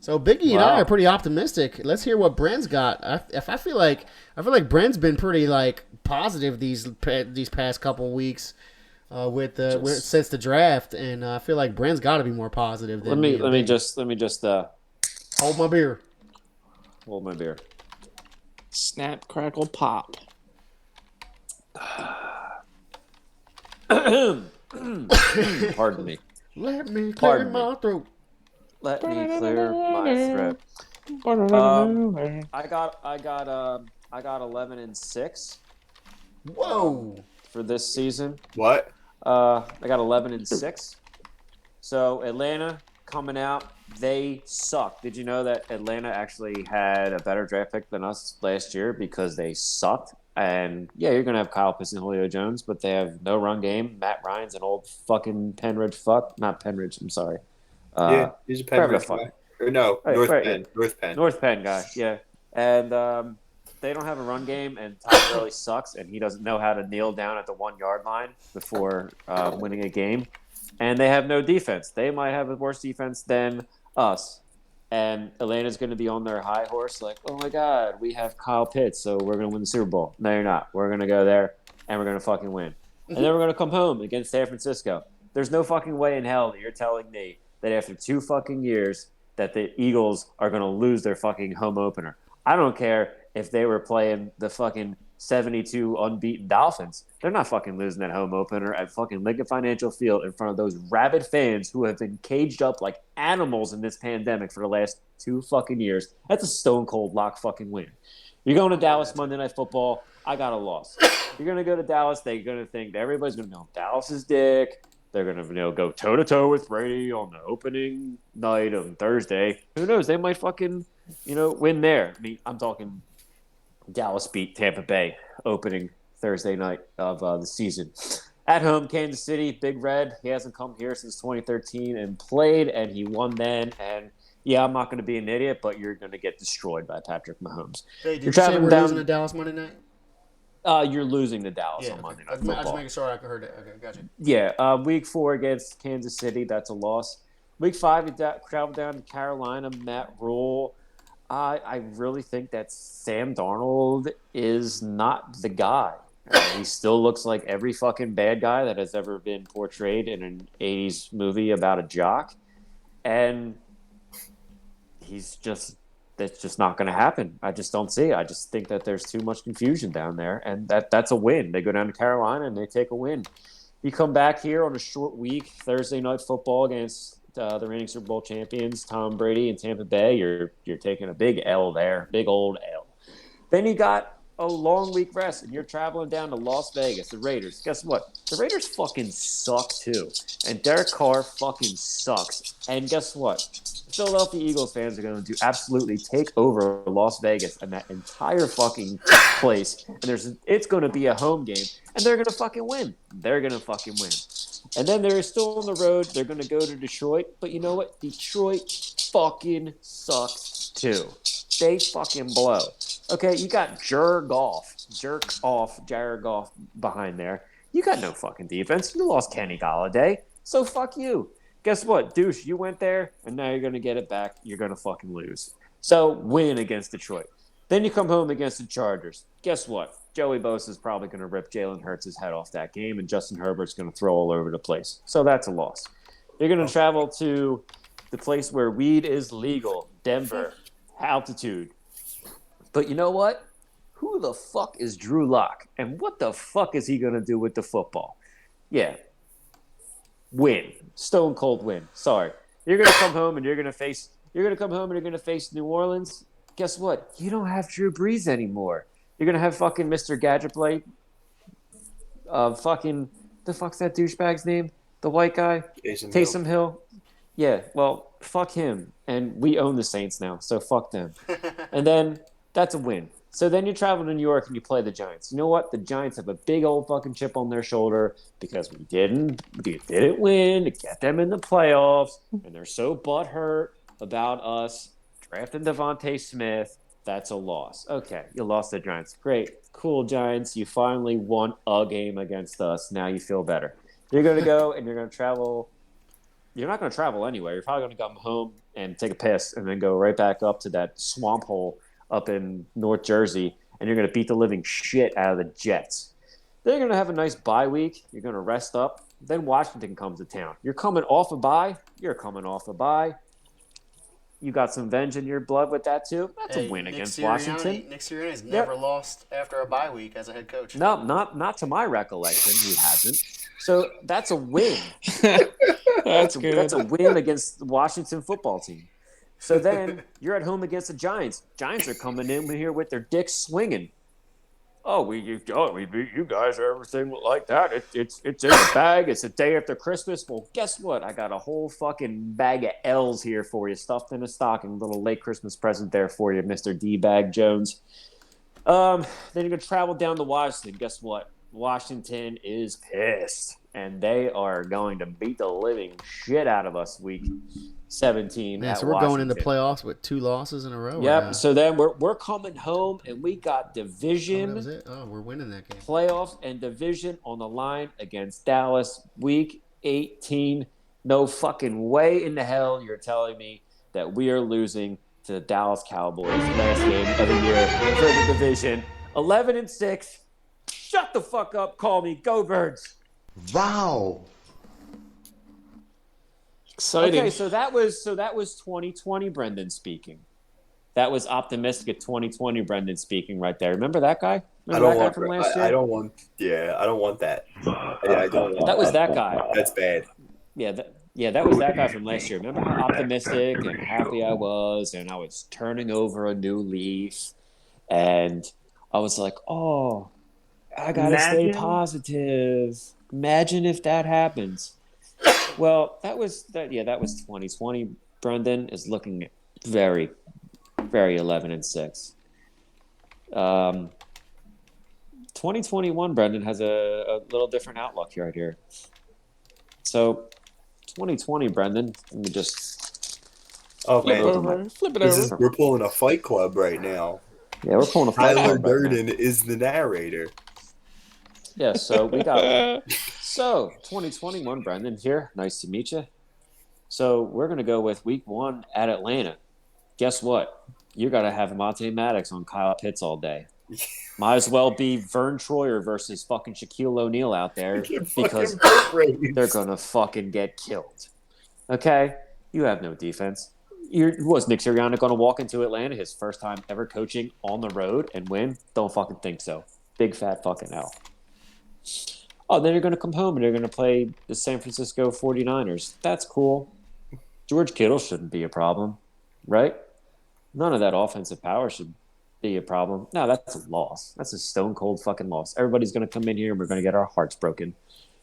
So Biggie and I are pretty optimistic. Let's hear what Brent's got. I feel like Brent's been pretty like positive these past couple weeks since the draft, and I feel like Brent's got to be more positive. Than Let me just hold my beer. Hold my beer. Snap, crackle, pop. Pardon me. Let me clear Pardon me. my throat. Let me clear my throat. I got 11-6 Whoa. for this season. What? I got 11-6. So Atlanta coming out, they suck. Did you know that Atlanta actually had a better draft pick than us last year because they sucked? And yeah, you're gonna have Kyle Pitts and Julio Jones, but they have no run game. Matt Ryan's an old fucking Penridge fuck. Not Penridge. I'm sorry. Yeah, he's a Wherever the Penn fuck. guy. Or no, Right, North right, Penn. yeah. North Penn. North Penn guy, yeah. And they don't have a run game, and Todd Gurley sucks, and he doesn't know how to kneel down at the 1 yard line before winning a game. And they have no defense. They might have a worse defense than us. And Atlanta's going to be on their high horse, like, oh my God, we have Kyle Pitts, so we're going to win the Super Bowl. No, you're not. We're going to go there, and we're going to fucking win. And then we're going to come home against San Francisco. There's no fucking way in hell that you're telling me that after 2 fucking years that the Eagles are going to lose their fucking home opener. I don't care if they were playing the fucking 72 unbeaten Dolphins. They're not fucking losing that home opener at fucking Lincoln Financial Field in front of those rabid fans who have been caged up like animals in this pandemic for the last 2 fucking years. That's a stone cold lock fucking win. You're going to Dallas Monday Night Football. I got a loss. You're going to go to Dallas. They're going to think that everybody's going to know Dallas's dick. They're going to go toe-to-toe with Brady on the opening night on Thursday. Who knows? They might fucking, win there. I mean, I'm talking Dallas beat Tampa Bay opening Thursday night of the season. At home, Kansas City, Big Red. He hasn't come here since 2013 and played, and he won then. And, yeah, I'm not going to be an idiot, but you're going to get destroyed by Patrick Mahomes. Hey, did You're you say traveling we're down- losing to Dallas Monday night? You're losing to Dallas on okay. Monday Night I was Football. making sure I heard it. Okay, gotcha. Yeah, week 4 against Kansas City, that's a loss. Week 5, you travel down to Carolina, Matt Rule. I really think that Sam Darnold is not the guy. He still looks like every fucking bad guy that has ever been portrayed in an 80s movie about a jock. And that's just not going to happen. I just don't see it. I just think that there's too much confusion down there, and that's a win. They go down to Carolina, and they take a win. You come back here on a short week, Thursday Night Football against the reigning Super Bowl champions, Tom Brady and Tampa Bay. You're taking a big L there, big old L. Then you got a long week rest, and you're traveling down to Las Vegas, the Raiders. Guess what? The Raiders fucking suck, too. And Derek Carr fucking sucks. And guess what? Philadelphia Eagles fans are going to absolutely take over Las Vegas and that entire fucking place. And it's going to be a home game, and they're going to fucking win. They're going to fucking win. And then they're still on the road. They're going to go to Detroit. But you know what? Detroit fucking sucks, too. They fucking blow. Okay, you got Jared Goff behind there. You got no fucking defense. You lost Kenny Golladay. So fuck you. Guess what, douche? You went there, and now you're going to get it back. You're going to fucking lose. So win against Detroit. Then you come home against the Chargers. Guess what? Joey Bosa is probably going to rip Jalen Hurts' head off that game, and Justin Herbert's going to throw all over the place. So that's a loss. You're going to travel to the place where weed is legal, Denver, altitude. But you know what? Who the fuck is Drew Lock? And what the fuck is he going to do with the football? Yeah. Win. Stone cold win. Sorry. You're going to come home and you're going to face New Orleans. Guess what? You don't have Drew Brees anymore. You're going to have fucking Mr. Gadget play. The fuck's that douchebag's name? The white guy? Taysom Hill. Yeah, well, fuck him. And we own the Saints now, so fuck them. And then that's a win. So then you travel to New York and you play the Giants. You know what? The Giants have a big old fucking chip on their shoulder because we didn't win to get them in the playoffs, and they're so butthurt about us drafting Devontae Smith. That's a loss. Okay, you lost the Giants. Great. Cool, Giants. You finally won a game against us. Now you feel better. You're going to go and you're going to travel. You're not going to travel anywhere. You're probably going to come home and take a piss and then go right back up to that swamp hole up in North Jersey, and you're going to beat the living shit out of the Jets. Then you're going to have a nice bye week. You're going to rest up. Then Washington comes to town. You're coming off a bye. You got some venge in your blood with that, too. That's a win against Washington. Nick Sirianni has never lost after a bye week as a head coach. No, not to my recollection. He hasn't. So that's a win. That's good. That's a win against the Washington football team. So then you're at home against the Giants. Giants are coming in here with their dicks swinging. We beat you guys or everything like that. It's in the bag. It's the day after Christmas. Well, guess what? I got a whole fucking bag of L's here for you, stuffed in a stocking. Little late Christmas present there for you, Mr. D-Bag Jones. Then you're gonna travel down to Washington. Guess what? Washington is pissed, and they are going to beat the living shit out of us week 17. Man, at so we're Washington. going into playoffs with 2 losses in a row. Yep. So then we're coming home, and we got division. that was it. Oh, we're winning that game. Playoffs and division on the line against Dallas, week 18. No fucking way in the hell you're telling me that we are losing to the Dallas Cowboys last game of the year for the division. 11-6. Shut the fuck up. Call me. Go Birds. Wow. Exciting. Okay, so that was 2020 Brendan speaking. That was optimistic 2020 Brendan speaking right there. Remember that guy? Remember that guy from last year? I don't want that. I don't want That was that guy. That's bad. Yeah, that was that guy from last year. Remember how optimistic and happy I was, and I was turning over a new leaf, and I was like, "Oh, I gotta stay positive. Imagine if that happens." Well, that was 2020. Brendan is looking very, very 11-6. 2021, Brendan has a little different outlook right here. So, 2020, Brendan. Let me just. Oh Flip man, it over. we're pulling a Fight Club right now. Yeah, we're pulling a fight. Tyler Club right now. Durden is the narrator. Yeah, so we got 2021, Brendan here. Nice to meet you. So we're gonna go with week 1 at Atlanta. Guess what? You're gonna have Monte Maddox on Kyle Pitts all day. Might as well be Vern Troyer versus fucking Shaquille O'Neal out there because they're gonna fucking get killed. Okay, you have no defense. Was Nick Sirianni gonna walk into Atlanta his first time ever coaching on the road and win? Don't fucking think so. Big fat fucking L. Oh, then you're going to come home and you're going to play the San Francisco 49ers. That's cool. George Kittle shouldn't be a problem, right? None of that offensive power should be a problem. No, that's a loss. That's a stone cold fucking loss. Everybody's going to come in here and we're going to get our hearts broken.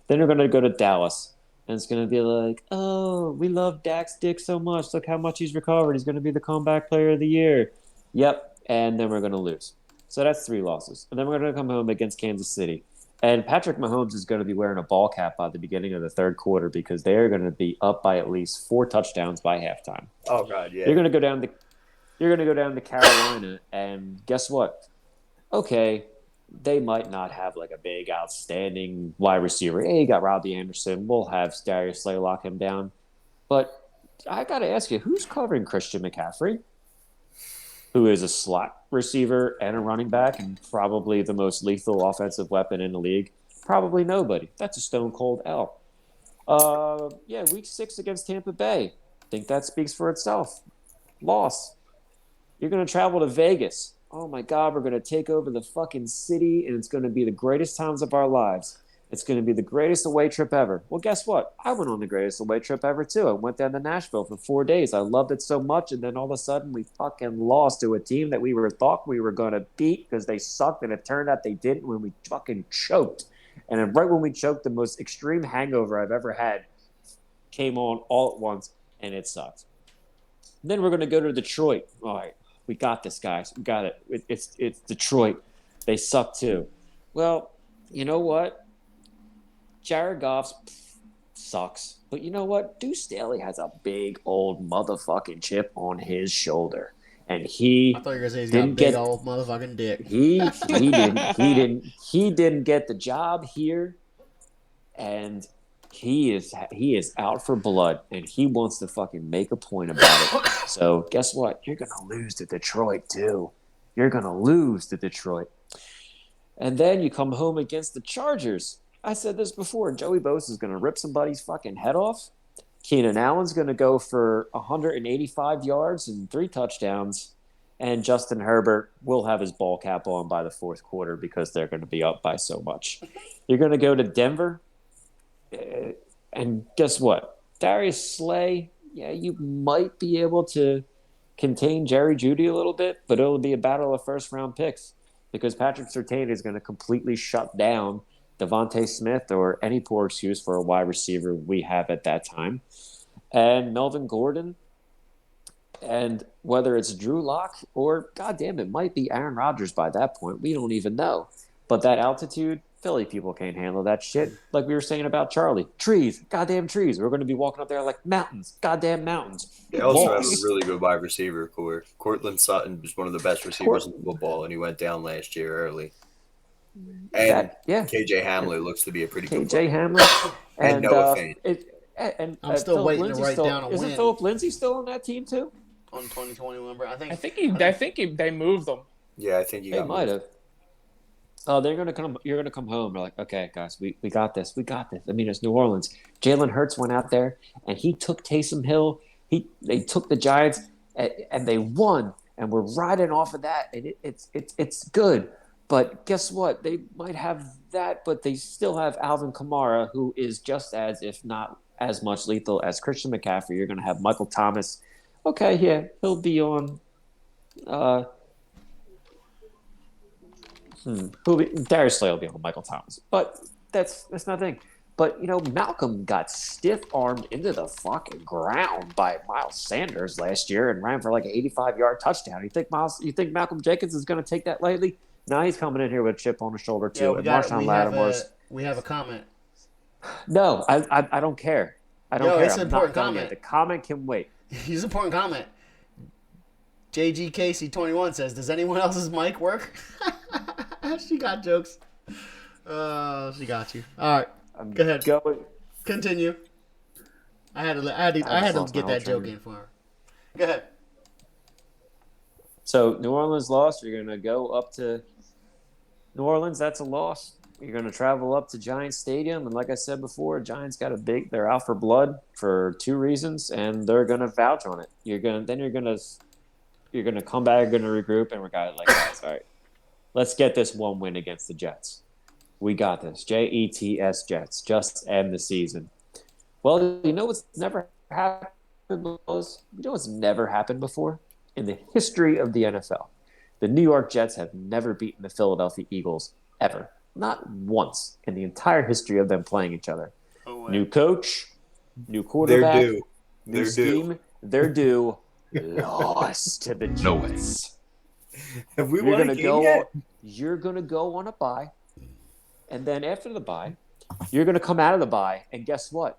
Then you're going to go to Dallas and it's going to be like, oh, we love Dak's dick so much. Look how much he's recovered. He's going to be the comeback player of the year. Yep. And then we're going to lose. So that's 3 losses. And then we're going to come home against Kansas City. And Patrick Mahomes is going to be wearing a ball cap by the beginning of the third quarter because they're going to be up by at least 4 touchdowns by halftime. Oh God, yeah. You're going to go down to Carolina, and guess what? Okay, they might not have like a big outstanding wide receiver. Hey, you got Robbie Anderson. We'll have Darius Slay lock him down. But I got to ask you, who's covering Christian McCaffrey? Who is a slot receiver and a running back and probably the most lethal offensive weapon in the league? Probably nobody. That's a stone cold L. Week 6 against Tampa Bay. Think that speaks for itself. Loss. You're going to travel to Vegas. Oh my God, we're going to take over the fucking city and it's going to be the greatest times of our lives. It's going to be the greatest away trip ever. Well, guess what? I went on the greatest away trip ever, too. I went down to Nashville for 4 days. I loved it so much, and then all of a sudden we fucking lost to a team that we thought we were going to beat because they sucked, and it turned out they didn't when we fucking choked. And then right when we choked, the most extreme hangover I've ever had came on all at once, and it sucked. And then we're going to go to Detroit. All right, we got this, guys. We got it. It's Detroit. They suck, too. Well, you know what? Jared Goff sucks. But you know what? Deuce Staley has a big old motherfucking chip on his shoulder. And he I thought you were gonna say he's got a big old motherfucking dick. He didn't get the job here. And he is out for blood and he wants to fucking make a point about it. So guess what? You're gonna lose to Detroit too. You're gonna lose to Detroit. And then you come home against the Chargers. I said this before. Joey Bosa is going to rip somebody's fucking head off. Keenan Allen's going to go for 185 yards and 3 touchdowns. And Justin Herbert will have his ball cap on by the 4th quarter because they're going to be up by so much. You're going to go to Denver. And guess what? Darius Slay, yeah, you might be able to contain Jerry Jeudy a little bit, but it'll be a battle of first-round picks because Patrick Surtain is going to completely shut down Devontae Smith or any poor excuse for a wide receiver we have at that time. And Melvin Gordon, and whether it's Drew Lock or, goddamn, it might be Aaron Rodgers by that point. We don't even know. But that altitude, Philly people can't handle that shit. Like we were saying about Charlie. Trees, goddamn trees. We're going to be walking up there like mountains, goddamn mountains. They also have a Walls. really good wide receiver core. Cortland Sutton is one of the best receivers in football, and he went down last year early. And KJ Hamler looks to be a pretty good KJ Hamler. And Noah Fant. I'm still Phillip waiting Lindsay to write down a Isn't win. Phillip Lindsay still on that team too? On 2021, bro. I think they moved them. Yeah, I think They might have. Oh, they're gonna come. You're gonna come home. We're like, okay, guys, we got this. We got this. I mean, it's New Orleans. Jalen Hurts went out there and he took Taysom Hill. They took the Giants and they won. And we're riding off of that. And it's good. But guess what? They might have that, but they still have Alvin Kamara, who is just as, if not as much lethal as Christian McCaffrey. You're gonna have Michael Thomas. Okay, yeah, he'll be on. Darius Slay will be on Michael Thomas, but that's not the thing. But Malcolm got stiff armed into the fucking ground by Miles Sanders last year and ran for like an 85-yard touchdown. You think Malcolm Jenkins is going to take that lightly? No, he's coming in here with a chip on his shoulder too. And Marshawn Lattimore's. We have a comment. No, I don't care. I don't care. It's an important comment. The comment can wait. He's an important comment. JG Casey 21 says, "Does anyone else's mic work?" She got jokes. She got you. All right, go ahead. Continue. I had to get that joke in for her. Go ahead. So New Orleans lost. You're gonna go up to New Orleans. That's a loss. You're gonna travel up to Giants Stadium, and like I said before, Giants got they're out for blood for two reasons, and they're gonna vouch on it. You're gonna come back, gonna regroup, and we're guys, all right, let's get this one win against the Jets. We got this. Jets, Jets. Just end the season. Well, you know what's never happened before in the history of the NFL? The New York Jets have never beaten the Philadelphia Eagles ever. Not once in the entire history of them playing each other. New coach, new quarterback, new scheme. They're due. Lost to the Jets. No way. Have we won a game yet? You're going to go on a bye. And then after the bye, you're going to come out of the bye. And guess what?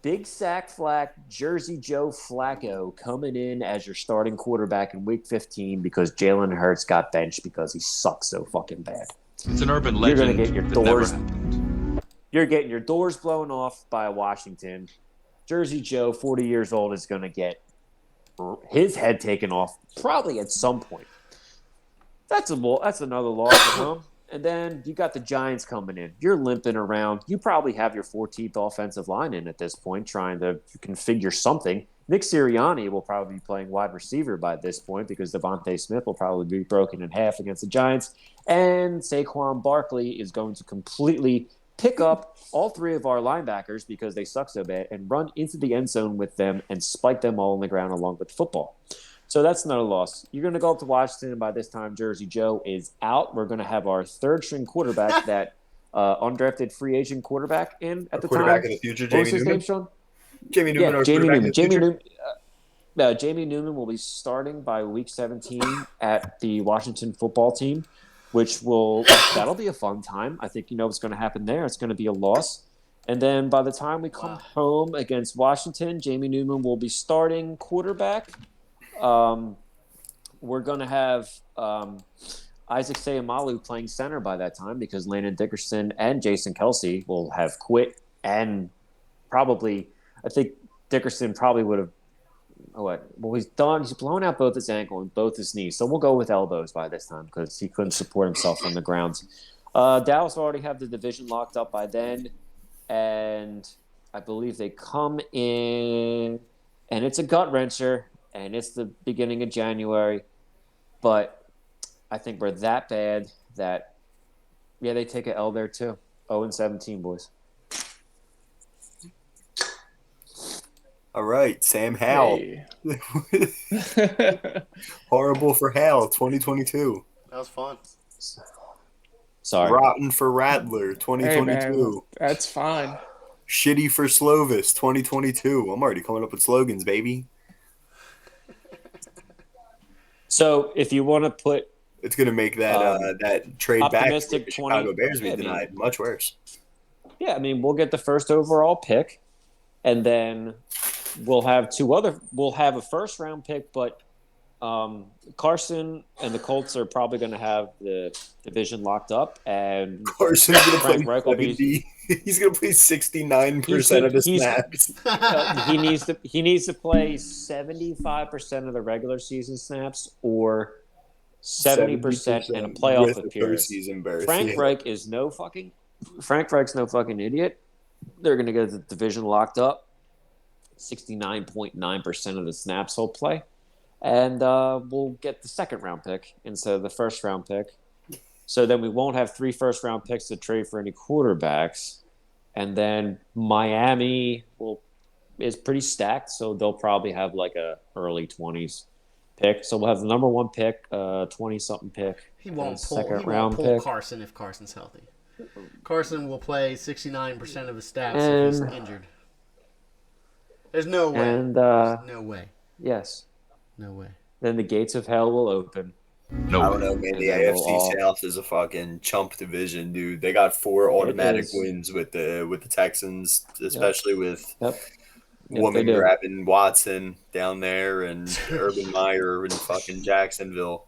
Big sack flack, Jersey Joe Flacco coming in as your starting quarterback in week 15 because Jalen Hurts got benched because he sucks so fucking bad. It's an urban legend. You're going to get your doors. You're getting your doors blown off by Washington. Jersey Joe, 40 years old, is going to get his head taken off probably at some point. That's another loss at home. And then you got the Giants coming in. You're limping around. You probably have your 14th offensive line in at this point trying to configure something. Nick Sirianni will probably be playing wide receiver by this point because Devontae Smith will probably be broken in half against the Giants. And Saquon Barkley is going to completely pick up all three of our linebackers because they suck so bad and run into the end zone with them and spike them all on the ground along with the football. So that's another loss. You're going to go up to Washington, and by this time, Jersey Joe is out. We're going to have our third-string quarterback, that undrafted free agent quarterback in at the quarterback time. in the future, What was his name, Sean? Jamie Newman. Yeah, Jamie Newman. Jamie Newman will be starting by week 17 at the Washington football team, that'll be a fun time. I think you know what's going to happen there. It's going to be a loss. And then by the time we come home against Washington, Jamie Newman will be starting quarterback. We're going to have Isaac Seumalo playing center by that time because Landon Dickerson and Jason Kelsey will have quit, and probably I think Dickerson probably would have he's done. He's blown out both his ankle and both his knees, so we'll go with elbows by this time because he couldn't support himself on the ground. Dallas already have the division locked up by then, and I believe they come in, and it's a gut wrencher. And it's the beginning of January, but I think we're that bad that, they take an L there too. 0-17, boys. All right, Sam Howell. Hey. Horrible for Hal, 2022. That was fun. Sorry. Rotten for Rattler, Hey 2022. man, that's fine. Shitty for Slovis, 2022. I'm already coming up with slogans, baby. So if you want to put It's gonna make that that trade back to optimistic the Chicago 20 Bears we I mean- denied much worse. Yeah, I mean, we'll get the first overall pick, and then we'll have a first round pick, but Carson and the Colts are probably going to have the division locked up, and Carson's gonna Frank play Reich will be 70. He's gonna play 69% of the snaps. he needs to play 75% of the regular season snaps or 70% in a playoff with appearance. the postseason berth. Frank Yeah. Frank Reich's no fucking idiot. They're going to get the division locked up. 69.9% of the snaps he'll play. And we'll get the second round pick instead of the first round pick. So then we won't have 3 first round picks to trade for any quarterbacks. And then Miami is pretty stacked, so they'll probably have like a early 20s pick. So we'll have the number 1 pick, 20-something pick. He won't and pull. second He round won't pull pick. Carson if Carson's healthy. Carson will play 69% of his snaps if And- he's injured. There's no way. And There's no way. yes, No way. then the gates of hell will open. I don't know, man. The And then AFC we'll all- South is a fucking chump division, dude. They got 4 automatic is. wins with the Texans, especially with Yep. woman they do. grabbing Watson down there and Urban Meyer in fucking Jacksonville.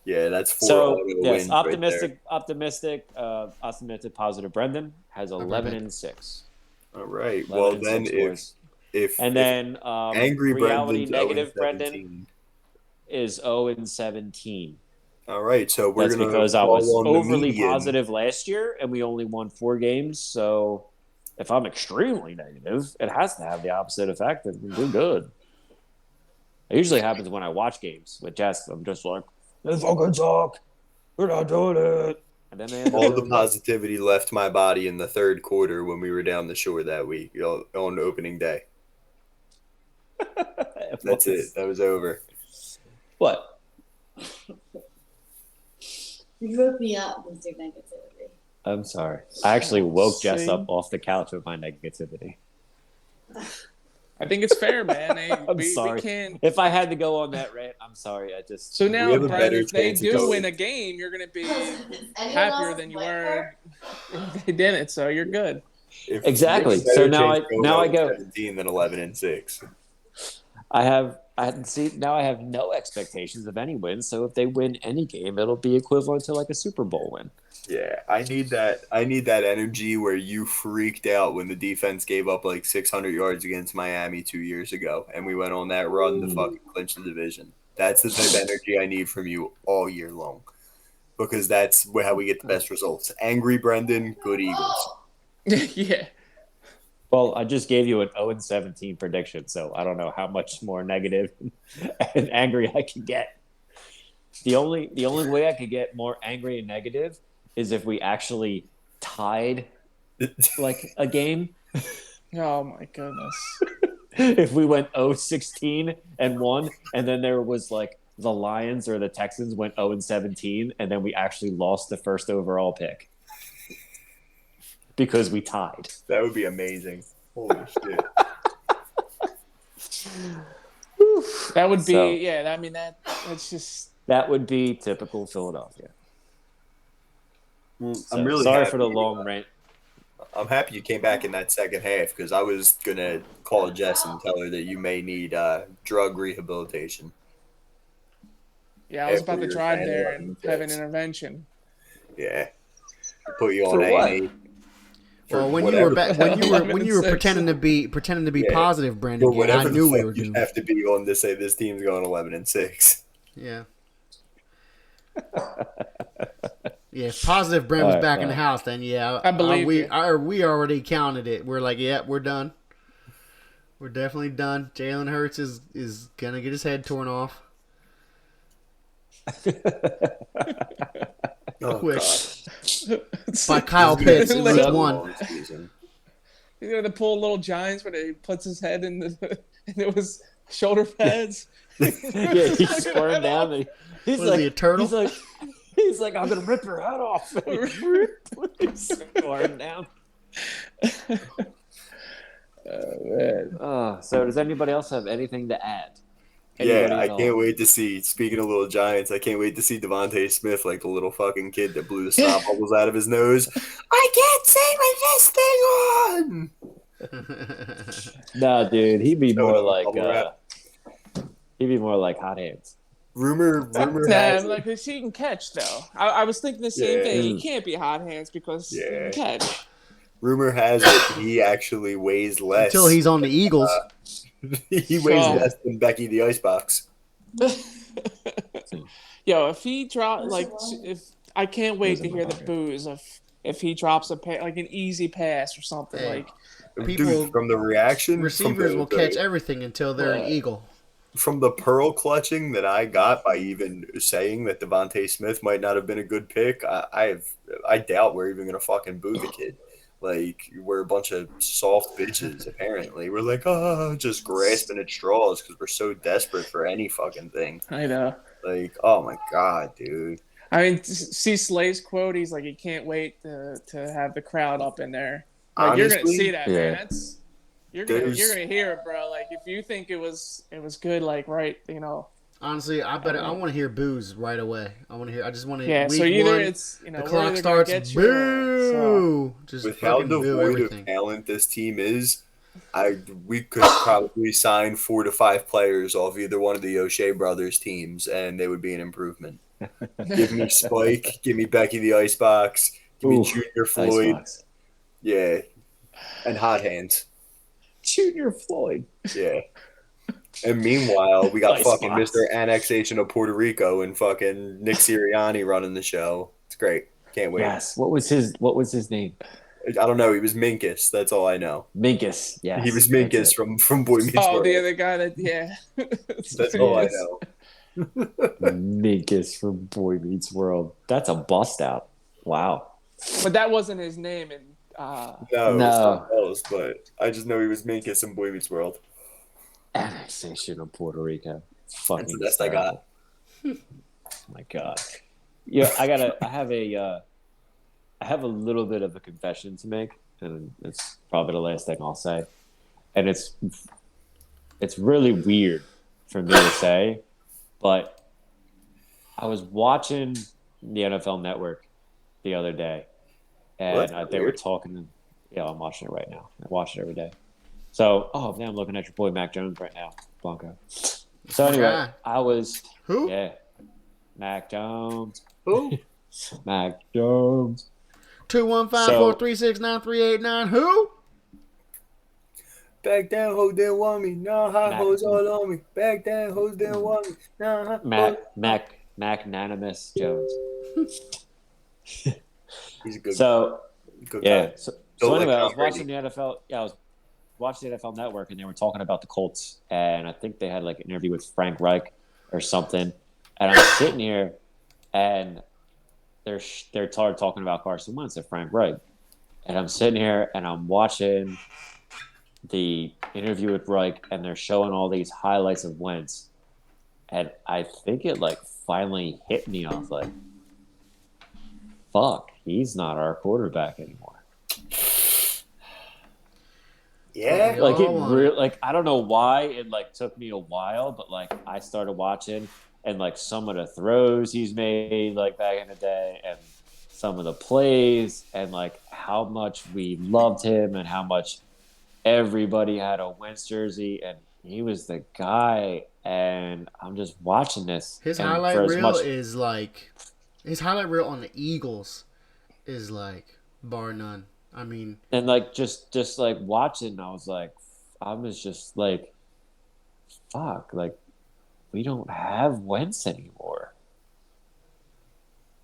Yeah, that's 4 So auto yes, wins. optimistic, positive. Brendan has 11-6. Right there. All right. Well, 11 and then 6 if wins. if And if then angry reality Brendan's negative 0-17. Brendan is 0-17. All right, so we're That's gonna because I fall was on the overly median. positive last year, and we only won 4 games. So if I'm extremely negative, it has to have the opposite effect, and we're good. It usually happens when I watch games with Jess. I'm just like, they fucking suck. We're not doing it. And then they end up All the doing it. positivity left my body in the third quarter when we were down the shore that week on opening day. That's it. That was over. What? You woke me up with your negativity. I'm sorry. I actually woke Jess See? up off the couch with my negativity. I think it's fair, man. I'm We sorry. can't. If I had to go on that rant, I'm sorry. I just So We now, have a Brad, better if they chance of do going. win a game, you're going to be Anyone happier else than you like were her? if they didn't. So you're good. Exactly. Better So now chance I- going now I 0-17 go- than 11-6. I have no expectations of any win. So if they win any game, it'll be equivalent to like a Super Bowl win. Yeah, I need that energy where you freaked out when the defense gave up like 600 yards against Miami 2 years ago, and we went on that run to fucking clinch the division. That's the type of energy I need from you all year long, because that's how we get the best results. Angry Brendan, good Eagles. Yeah. Well, I just gave you an 0-17 prediction, so I don't know how much more negative and angry I can get. The only way I could get more angry and negative is if we actually tied like a game. Oh my goodness. If we went 0-16 and won, and then there was like the Lions or the Texans went 0-17, and then we actually lost the first overall pick because we tied. That would be amazing. Holy shit. That would be, So- yeah, I mean, that's just, That would be typical Philadelphia. Well, So, I'm really sorry happy. for the long rant. I'm happy you came back in that second half because I was gonna call Jess and tell her that you may need drug rehabilitation. yeah, I was After about to your drive fan there 11 and have an picks. intervention. Yeah, put you on For what? A&E. Well, when whatever- you were 11-6. pretending to be Yeah. positive, Brandon, But again, I whatever knew the we fuck were you doomed. have to be on to say this team's going 11-6. Yeah. Yeah, if positive Brand was Alright, back in the well. house, then yeah, I believe we you. we already counted it. We're like, yeah, we're done. We're definitely done. Jalen Hurts is gonna get his head torn off. Oh, Quick. God. By Kyle Pitts in Literally. week one. Long season. You know, the pull little giants where he puts his head in the and it was shoulder pads. Yeah, he squirmed down. And he's Was like, he a turtle? He's like, I'm gonna rip your head off. He's squirmed down. Man. So does anybody else have anything to add? Yeah, Anybody I at all? can't wait to see. Speaking of little giants, I can't wait to see Devontae Smith like the little fucking kid that blew the snot bubbles out of his nose. I can't say with this thing on. Nah, dude, he'd be more no, like bubble wrap. Hot Hands. Rumor Nah, has I'm it. like, he can catch though. I was thinking the same Yeah. thing. He can't be hot hands because he Yeah. can catch. Rumor has it he actually weighs less. Until he's on the Eagles. He weighs Oh. less than Becky the Icebox. Yo, if he drop if I can't wait to hear the boos if he drops like an easy pass or something Hey. like. People- Dude, from the reaction, Receivers from will catch everything until they're an Eagle. from the pearl clutching that I got by even saying that Devontae Smith might not have been a good pick. I doubt we're even gonna fucking boo the kid. Like, we're a bunch of soft bitches. Apparently, we're like, just grasping at straws because we're so desperate for any fucking thing. I know. Like, oh my god, dude. I mean, see Slay's quote. He's like, he can't wait to have the crowd up in there. Like, you're gonna Honestly, see that, yeah. man. You're gonna There's- hear it, bro. Like, if you think it was good, like, right, you know. Honestly, I want to hear boos right away. I just want to. Yeah. week So either one, it's the we're clock either starts. gonna get you or- Boo! Just With how fucking boo devoid everything. of talent this team is, we could probably sign 4 to 5 players off either one of the O'Shea brothers teams, and they would be an improvement. Give me Spike, give me Becky the Icebox, give me Ooh, Junior Floyd, Icebox. yeah, and Hot Hands, Junior Floyd. yeah. And meanwhile, we got fucking Icebox. Mr. Annexation of Puerto Rico and fucking Nick Sirianni running the show. It's great. Can't wait. Yes. What was his name? I don't know. He was Minkus. That's all I know. Minkus. Yes. He was that's Minkus it. from Boy Meets Oh, World. the other guy that That's all I know. Minkus from Boy Meets World. That's a bust out. Wow. But that wasn't his name, and No, No. else, but I just know he was Minkus in Boy Meets World. Annexation of Puerto Rico. Fucking That's the best I got. terrible. Oh my god. Yeah, I have a little bit of a confession to make, and it's probably the last thing I'll say. And it's really weird for me to say, but I was watching the NFL Network the other day, and What? they were Weird. talking. Yeah, I'm watching it right now. I watch it every day. So, now I'm looking at your boy Mac Jones right now, Blanco. So anyway, guy. I was Who? Mac Jones, Who? Mac Jones. 215-436-9389. Who? Back down, hoes didn't want me. Nah, hot Mac- hoes all on me. Back down, hoes didn't want me. Nah, hot hoes. Magnanimous Jones. He's a good, So good yeah. guy. So Don't anyway, like I was Tom Brady. watching the NFL. Yeah, I was watching the NFL Network, and they were talking about the Colts, and I think they had like an interview with Frank Reich or something. And I'm sitting here, and they're talking about Carson Wentz and Frank Reich, and I'm sitting here and I'm watching the interview with Reich, and they're showing all these highlights of Wentz, and I think it like finally hit me. I was like, "Fuck, he's not our quarterback anymore." Yeah. Like it Oh. really, like I don't know why it like took me a while, but like I started watching and like some of the throws he's made like back in the day and some of the plays and like how much we loved him and how much everybody had a Wentz jersey and he was the guy and I'm just watching this. His and highlight for as reel much- is like his highlight reel on the Eagles is like bar none. I mean, and like just like watching, I was just like, fuck, like we don't have Wentz anymore.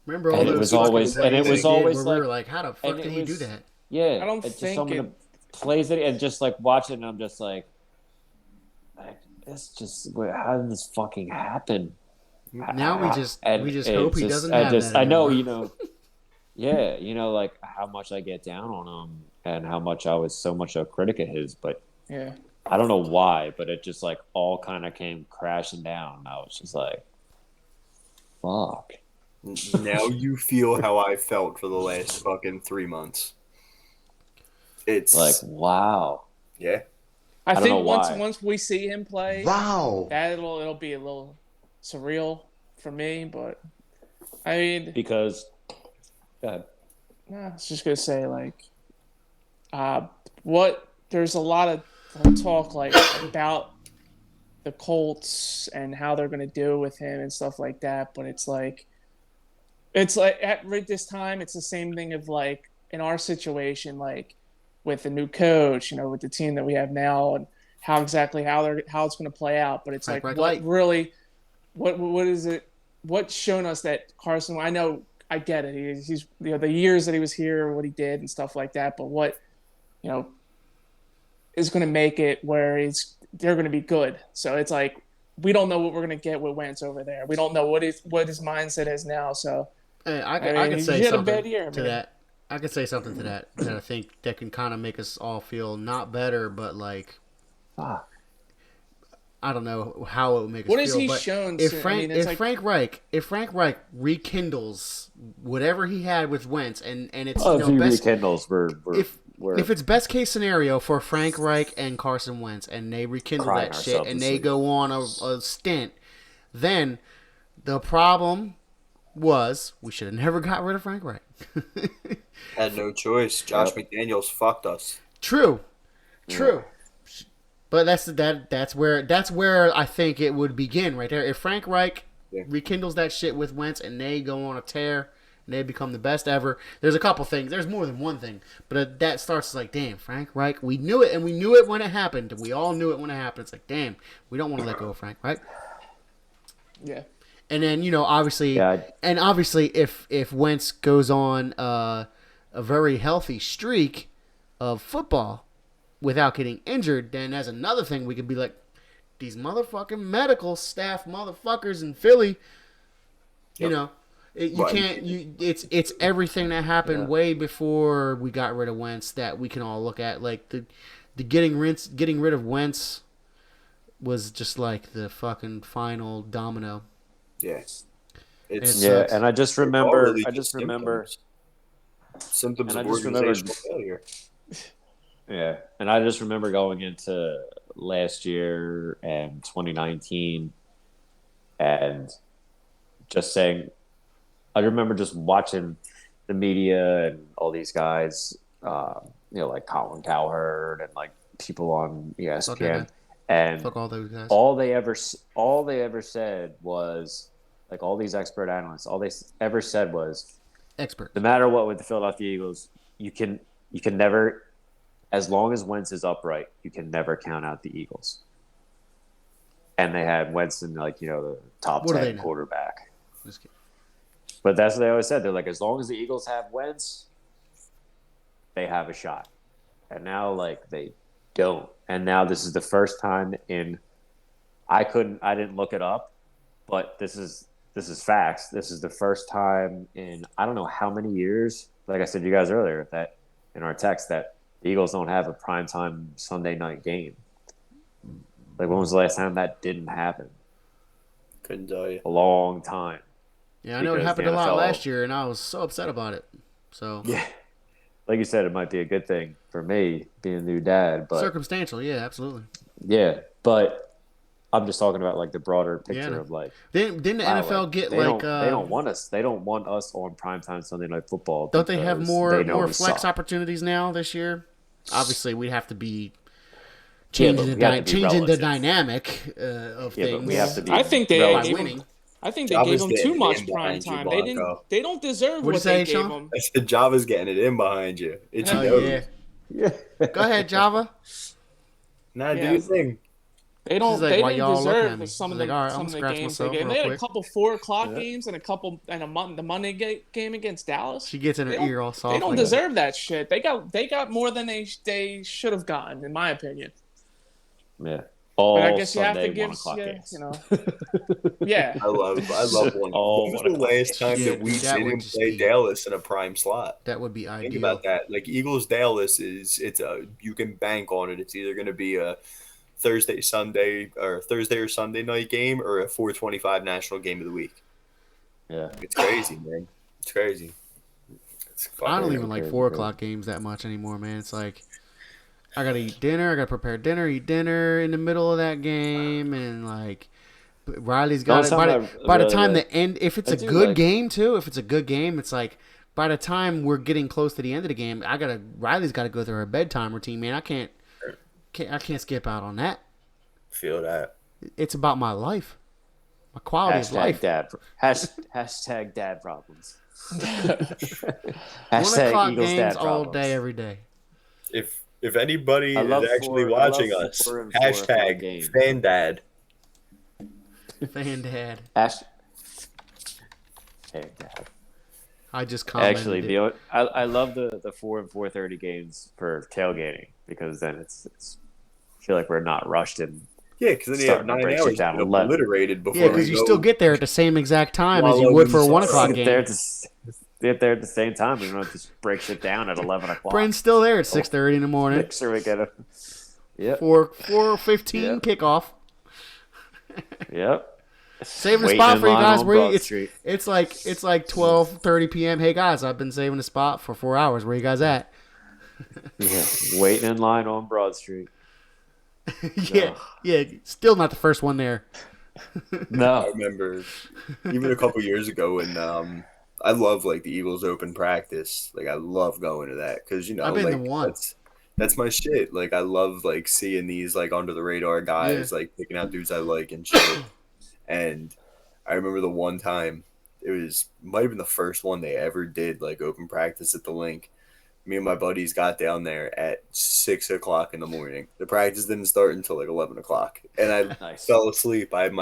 remember all And it those was fucking always- and it plays was he did always where like- we were like, how the fuck and did it he was- do that? Yeah, I don't it's think just some it- of the plays that and just like watching, I'm just like it's just how did this fucking happen? Now we just And hope it's he just- doesn't have that I know, anymore. yeah, like how much I get down on him and how much I was so much a critic of his, but Yeah. I don't know why, but it just like all kind of came crashing down. I was just like, fuck. Now you feel how I felt for the last fucking 3 months. It's Like, wow. yeah. I don't know think once why. we see him play, Wow. it'll be a little surreal for me. But I mean, Because, I was just gonna say like, there's a lot of talk like about the Colts and how they're gonna do with him and stuff like that. But it's like at right this time, it's the same thing of like in our situation, like with the new coach, with the team that we have now and how it's going to play out. But it's Frank like, Reich. what is it? What's shown us that Carson? I know, I get it. He's the years that he was here, what he did and stuff like that. But what is going to make it where they're going to be good? So it's like we don't know what we're going to get with Wentz over there. We don't know what his mindset is now. So. Hey, I mean, could he say had a something bad year, to man. that. I could say something to that I think that can kind of make us all feel not better, but like fuck. I don't know how it would make us What feel. has he but shown? If I Frank, mean, it's if Frank Reich rekindles whatever he had with Wentz, and it's if he best rekindles, if it's best case scenario for Frank Reich and Carson Wentz, and they rekindle Crying that shit, ourselves and to they sleep. go on a stint, then the problem was we should have never got rid of Frank Reich. Had no choice. Josh McDaniels fucked us. True. But that's where I think it would begin right there. If Frank Reich rekindles that shit with Wentz and they go on a tear and they become the best ever, there's a couple things. There's more than one thing, but that starts like, damn, Frank Reich. We knew it, and we knew it when it happened. We all knew it when it happened. It's like, damn, we don't want to let go of Frank Reich. yeah. And then obviously, if Wentz goes on a very healthy streak of football without getting injured, then that's another thing we could be like, these motherfucking medical staff motherfuckers in Philly. Yep. It's everything that happened way before we got rid of Wentz that we can all look at. Like the getting rid of Wentz was just like the fucking final domino. Yeah. And I just remember, symptoms and I of just remember, organizational failure. yeah, and I just remember going into last year and 2019, and just saying, I remember just watching the media and all these guys, like Colin Cowherd and like people on ESPN, and fuck all those guys. all they ever said was, like, all these expert analysts, all they ever said was, expert. no matter what with the Philadelphia Eagles, you can never, as long as Wentz is upright, you can never count out the Eagles. And they had Wentz in the top 10 quarterback. But that's what they always said. They're like, as long as the Eagles have Wentz, they have a shot. And now they don't. And now this is the first time in, I didn't look it up, but this is facts. This is the first time in I don't know how many years, like I said to you guys earlier, that in our text, that the Eagles don't have a primetime Sunday night game. Like, when was the last time that didn't happen? Couldn't tell you. A long time. Yeah, I know it happened a lot last year, and I was so upset about it. So yeah, like you said, it might be a good thing for me being a new dad, but circumstantial, yeah, absolutely. Yeah, but I'm just talking about like the broader picture of like. Didn't the NFL get they don't want us. They don't want us on primetime Sunday Night Football. Don't they have more flex suck. opportunities now this year? Obviously, we'd have to be changing the dynamic of things. But we have to be. I think they winning. I think they gave them too much prime time. They don't deserve what they gave them. I said Java's getting it in behind you. It's yeah. Go ahead, Java. Nah, do your thing. They don't. Like, they didn't deserve some of the right, games they gave. They had a couple 4:00 games and the Monday game against Dallas. She gets in her ear all soft. They don't deserve that shit. They got more than they should have gotten, in my opinion. Yeah, All But I guess you have Sunday to give 1 o'clock games. yeah. I love one. All When was 1 the o'clock last games. time Yeah, that we dude, that would didn't just play be- Dallas in a prime slot? That would be Think ideal. about that. Like Eagles Dallas it's a you can bank on it. It's either going to be a Thursday or Sunday night game or a 4:25 national game of the week. Yeah. It's crazy, man. It's crazy. It's I don't fucking even like crazy, 4 o'clock games that much anymore, man. It's like I gotta eat dinner, I gotta prepare dinner, eat dinner in the middle of that game, and like Riley's got it. By the time the end, if it's I a do good like- game too, if it's a good game, it's like by the time we're getting close to the end of the game, Riley's got to go through her bedtime routine, man. I can't skip out on that. feel that. It's about my life, my quality of life. Hashtag dad problems. 1 o'clock Eagles games dad all problems. day, every day. If anybody I love is actually four- I love watching us, 4 and 4 o'clock hashtag games. FanDad. Fan dad. Hey, dad. I just commented. Actually, it. I love the 4 and 4:30 games for tailgating because then it's I feel like we're not rushed and Yeah, because then you have Starting to 9 break shit hours down to get 11. obliterated before Yeah, because you still get there at the same exact time as you would for a 1 o'clock get there game. get there at the same time. We don't have to break shit down at 11 o'clock. Brent's still there at 6:30 in the morning. Make sure we get a. Yep. 4:15 Yep. kickoff. Yep. Saving a Waiting spot in for you line guys. on Where Broad you, Street. it's like 12:30 p.m. Hey guys, I've been saving a spot for 4 hours. Where you guys at? Yeah. Waiting in line on Broad Street. yeah, yeah. Still not the first one there. I No. remember even a couple years ago when I love like the Eagles open practice. Like I love going to that because I've been like to one. that's my shit. Like I love like seeing these like under the radar guys like picking out dudes I like and shit. And I remember the one time might have been the first one they ever did like open practice at the link. Me and my buddies got down there at 6 o'clock in the morning. The practice didn't start until like 11 o'clock, and I Nice. fell asleep. I had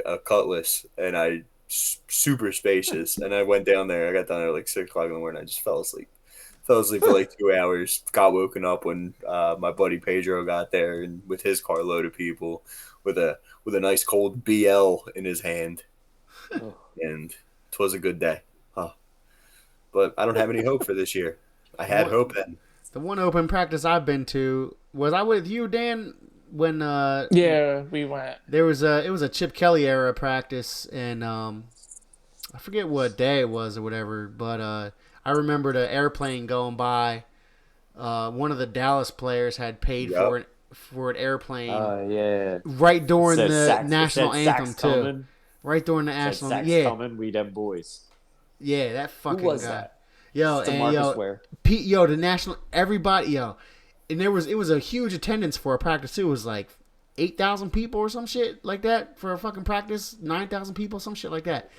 a cutlass, and super spacious, and I went down there. I got down there at like 6 o'clock in the morning. I just fell asleep. Fell asleep for like 2 hours. Got woken up when my buddy Pedro got there, and with his carload of people, with a nice cold BL in his hand, and 'twas a good day. Huh. But I don't have any hope for this year. I had hope then. The one open practice I've been to was I with you, Dan, when Yeah, we went. it was a Chip Kelly era practice, and I forget what day it was or whatever, but I remember the airplane going by. One of the Dallas players had paid for an airplane Yeah. right during Said the sax- national said anthem sax too. coming. Right during the Said national, sax yeah, coming. We them boys. yeah, that fucking Who was guy. that? Yo, It's and DeMarcus Ware. Pete, the national, everybody, and it was a huge attendance for a practice too. It was like 8,000 people or some shit like that for a fucking practice. 9,000 people, some shit like that.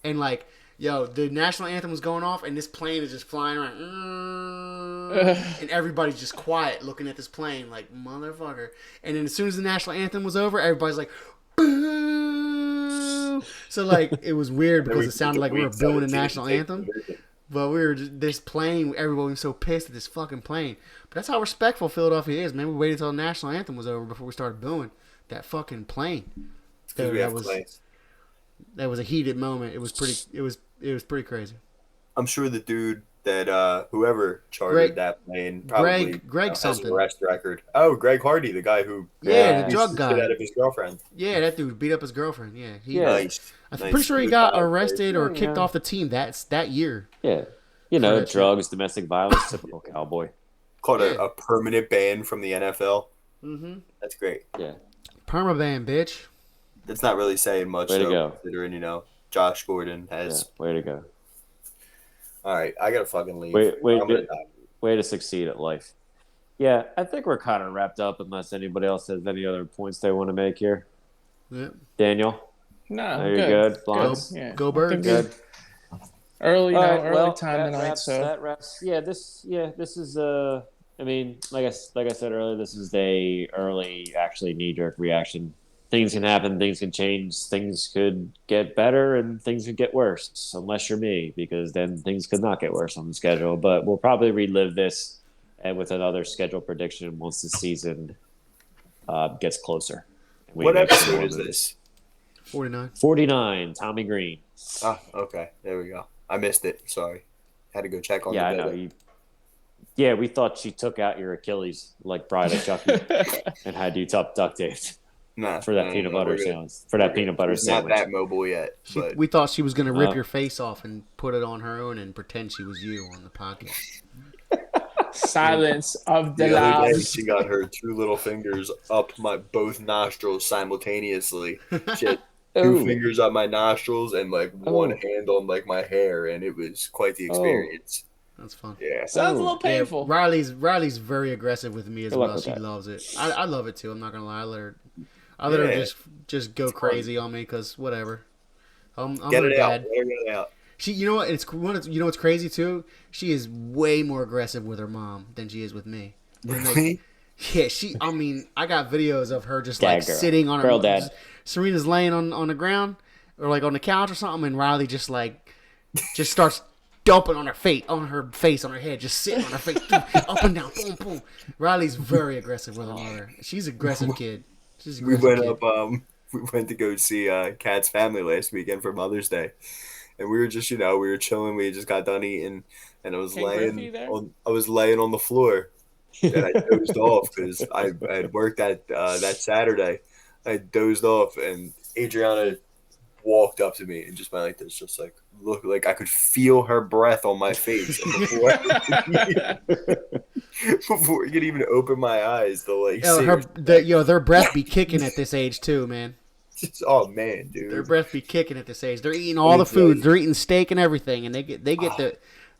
And like, the national anthem was going off, and this plane is just flying around, and everybody's just quiet looking at this plane, like motherfucker. And then as soon as the national anthem was over, everybody's like, boo. So like, it was weird because it sounded like we were booing the national anthem. But we were just, this plane, everybody was so pissed at this fucking plane. But that's how respectful Philadelphia is, man. We waited until the national anthem was over before we started booing that fucking plane. That was a heated moment. It was pretty crazy. I'm sure the dude that whoever chartered that plane probably Greg has something. an arrest record. Oh, Greg Hardy, the guy who Yeah, the beats drug the guy. shit out of his girlfriend. Yeah, that dude beat up his girlfriend. Yeah, Nice. I'm Nice. pretty sure he Good got guy. arrested or kicked Yeah. off the team that year. Yeah. For that Drugs, domestic violence, typical cowboy. Called a permanent ban from the NFL. Mm-hmm. That's great. Yeah. Permaban, bitch. That's not really saying much, Way to though, go. considering, Josh Gordon Yeah. has... Way to go. All right, I got to fucking leave. Wait, I'm gonna die. way to succeed at life. Yeah, I think we're kind of wrapped up unless anybody else has any other points they want to make here. Yeah. Daniel? No, Are you good. good? Blondes? Yeah. Go I think Birds. Good. Early, All right, early well, time that tonight. wraps- So that wraps. This is I mean, like I said earlier, this is a early, actually knee-jerk reaction. Things can happen, things can change, things could get better, and things could get worse, unless you're me, because then things could not get worse on the schedule. But we'll probably relive this with another schedule prediction once the season gets closer. We What make some episode more is movies. this? 49. 49, Tommy Green. Ah, okay. There we go. I missed it. Sorry. Had to go check on Yeah, I the know. video. Yeah, we thought she took out your Achilles like Bride of Chucky and had you duct taped Nah, for that no, peanut no, butter we're good. sandwich. For that peanut butter She's not sandwich. that mobile yet, but We thought she was going to rip Oh. your face off and put it on her own and pretend she was you on the podcast. Silence of the the other day lambs. she got her 2 little fingers up my both nostrils simultaneously. She had 2 Ooh. fingers on my nostrils and like one Oh. hand on like my hair, and it was quite the experience. That's fun. Yeah. Sounds a little Yeah, painful. Riley's very aggressive with me as Good luck well. with She that. loves it. I love it too. I'm not gonna lie. I let her Yeah. just go crazy on me because whatever. I'm Get her it out. dad. Let her get it out. She, you know what? You know what's crazy too? She is way more aggressive with her mom than she is with me. And, like, Really? yeah, I mean, I got videos of her just Dad like girl. sitting on her. Girl dad. Serena's laying on the ground or like on the couch or something, and Riley just starts dumping on her face, on her head, just sitting on her face, up and down, boom, boom. Riley's very aggressive with her mother. She's an aggressive kid. She's an We aggressive went kid. up. We went to go see Kat's family last weekend for Mother's Day, and we were just, we were chilling. We just got done eating, and I was Ken Griffey there? laying on the floor, and I dozed off because I had worked that Saturday. I dozed off, and Adriana walked up to me and just went like this, just like look, like I could feel her breath on my face before I could even open my eyes to like. Their breath be kicking at this age too, man. Oh man, dude. Their breath be kicking at this age. They're eating all the foods. They're eating steak and everything, and they get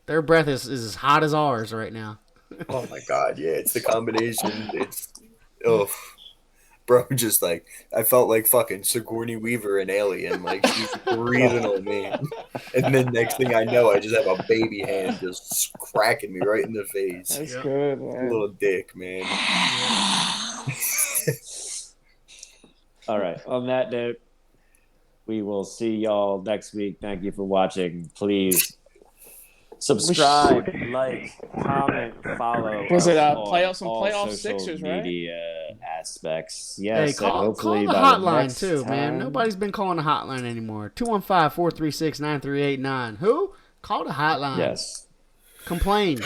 their breath is as hot as ours right now. Oh my god, yeah, it's the combination. It's bro, just like I felt like fucking Sigourney Weaver in Alien, like she's breathing on me, and then next thing I know, I just have a baby hand just cracking me right in the face. That's good, man. Little dick, man. All right. On that note, we will see y'all next week. Thank you for watching. Please subscribe, like, comment, follow. Was it us on playoff all Sixers, social right? media aspects? Hey, Yes. and call hopefully the by hotline next too, man. time- Nobody's been calling the hotline anymore. 215-436-9389. Who? Call the hotline. Yes. Complain.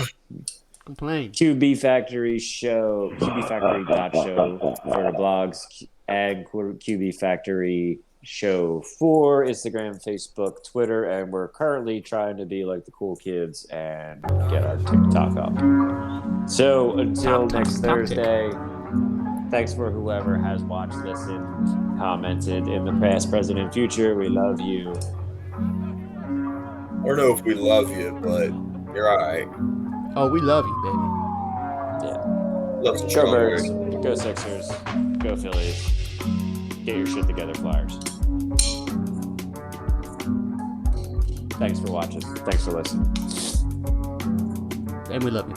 QB Factory Show, QBFactory.show for the blogs, and QB Factory Show for Instagram, Facebook, Twitter, and we're currently trying to be like the cool kids and get our TikTok up. So until next Thursday, thanks for whoever has watched, listened, commented in the past, present, and future. We love you. I don't know if we love you, but you're all right. Oh, we love you, baby. Love some Go strong Birds, words. go Sixers, go Phillies. Get your shit together, Flyers. Thanks for watching. Thanks for listening. And we love you.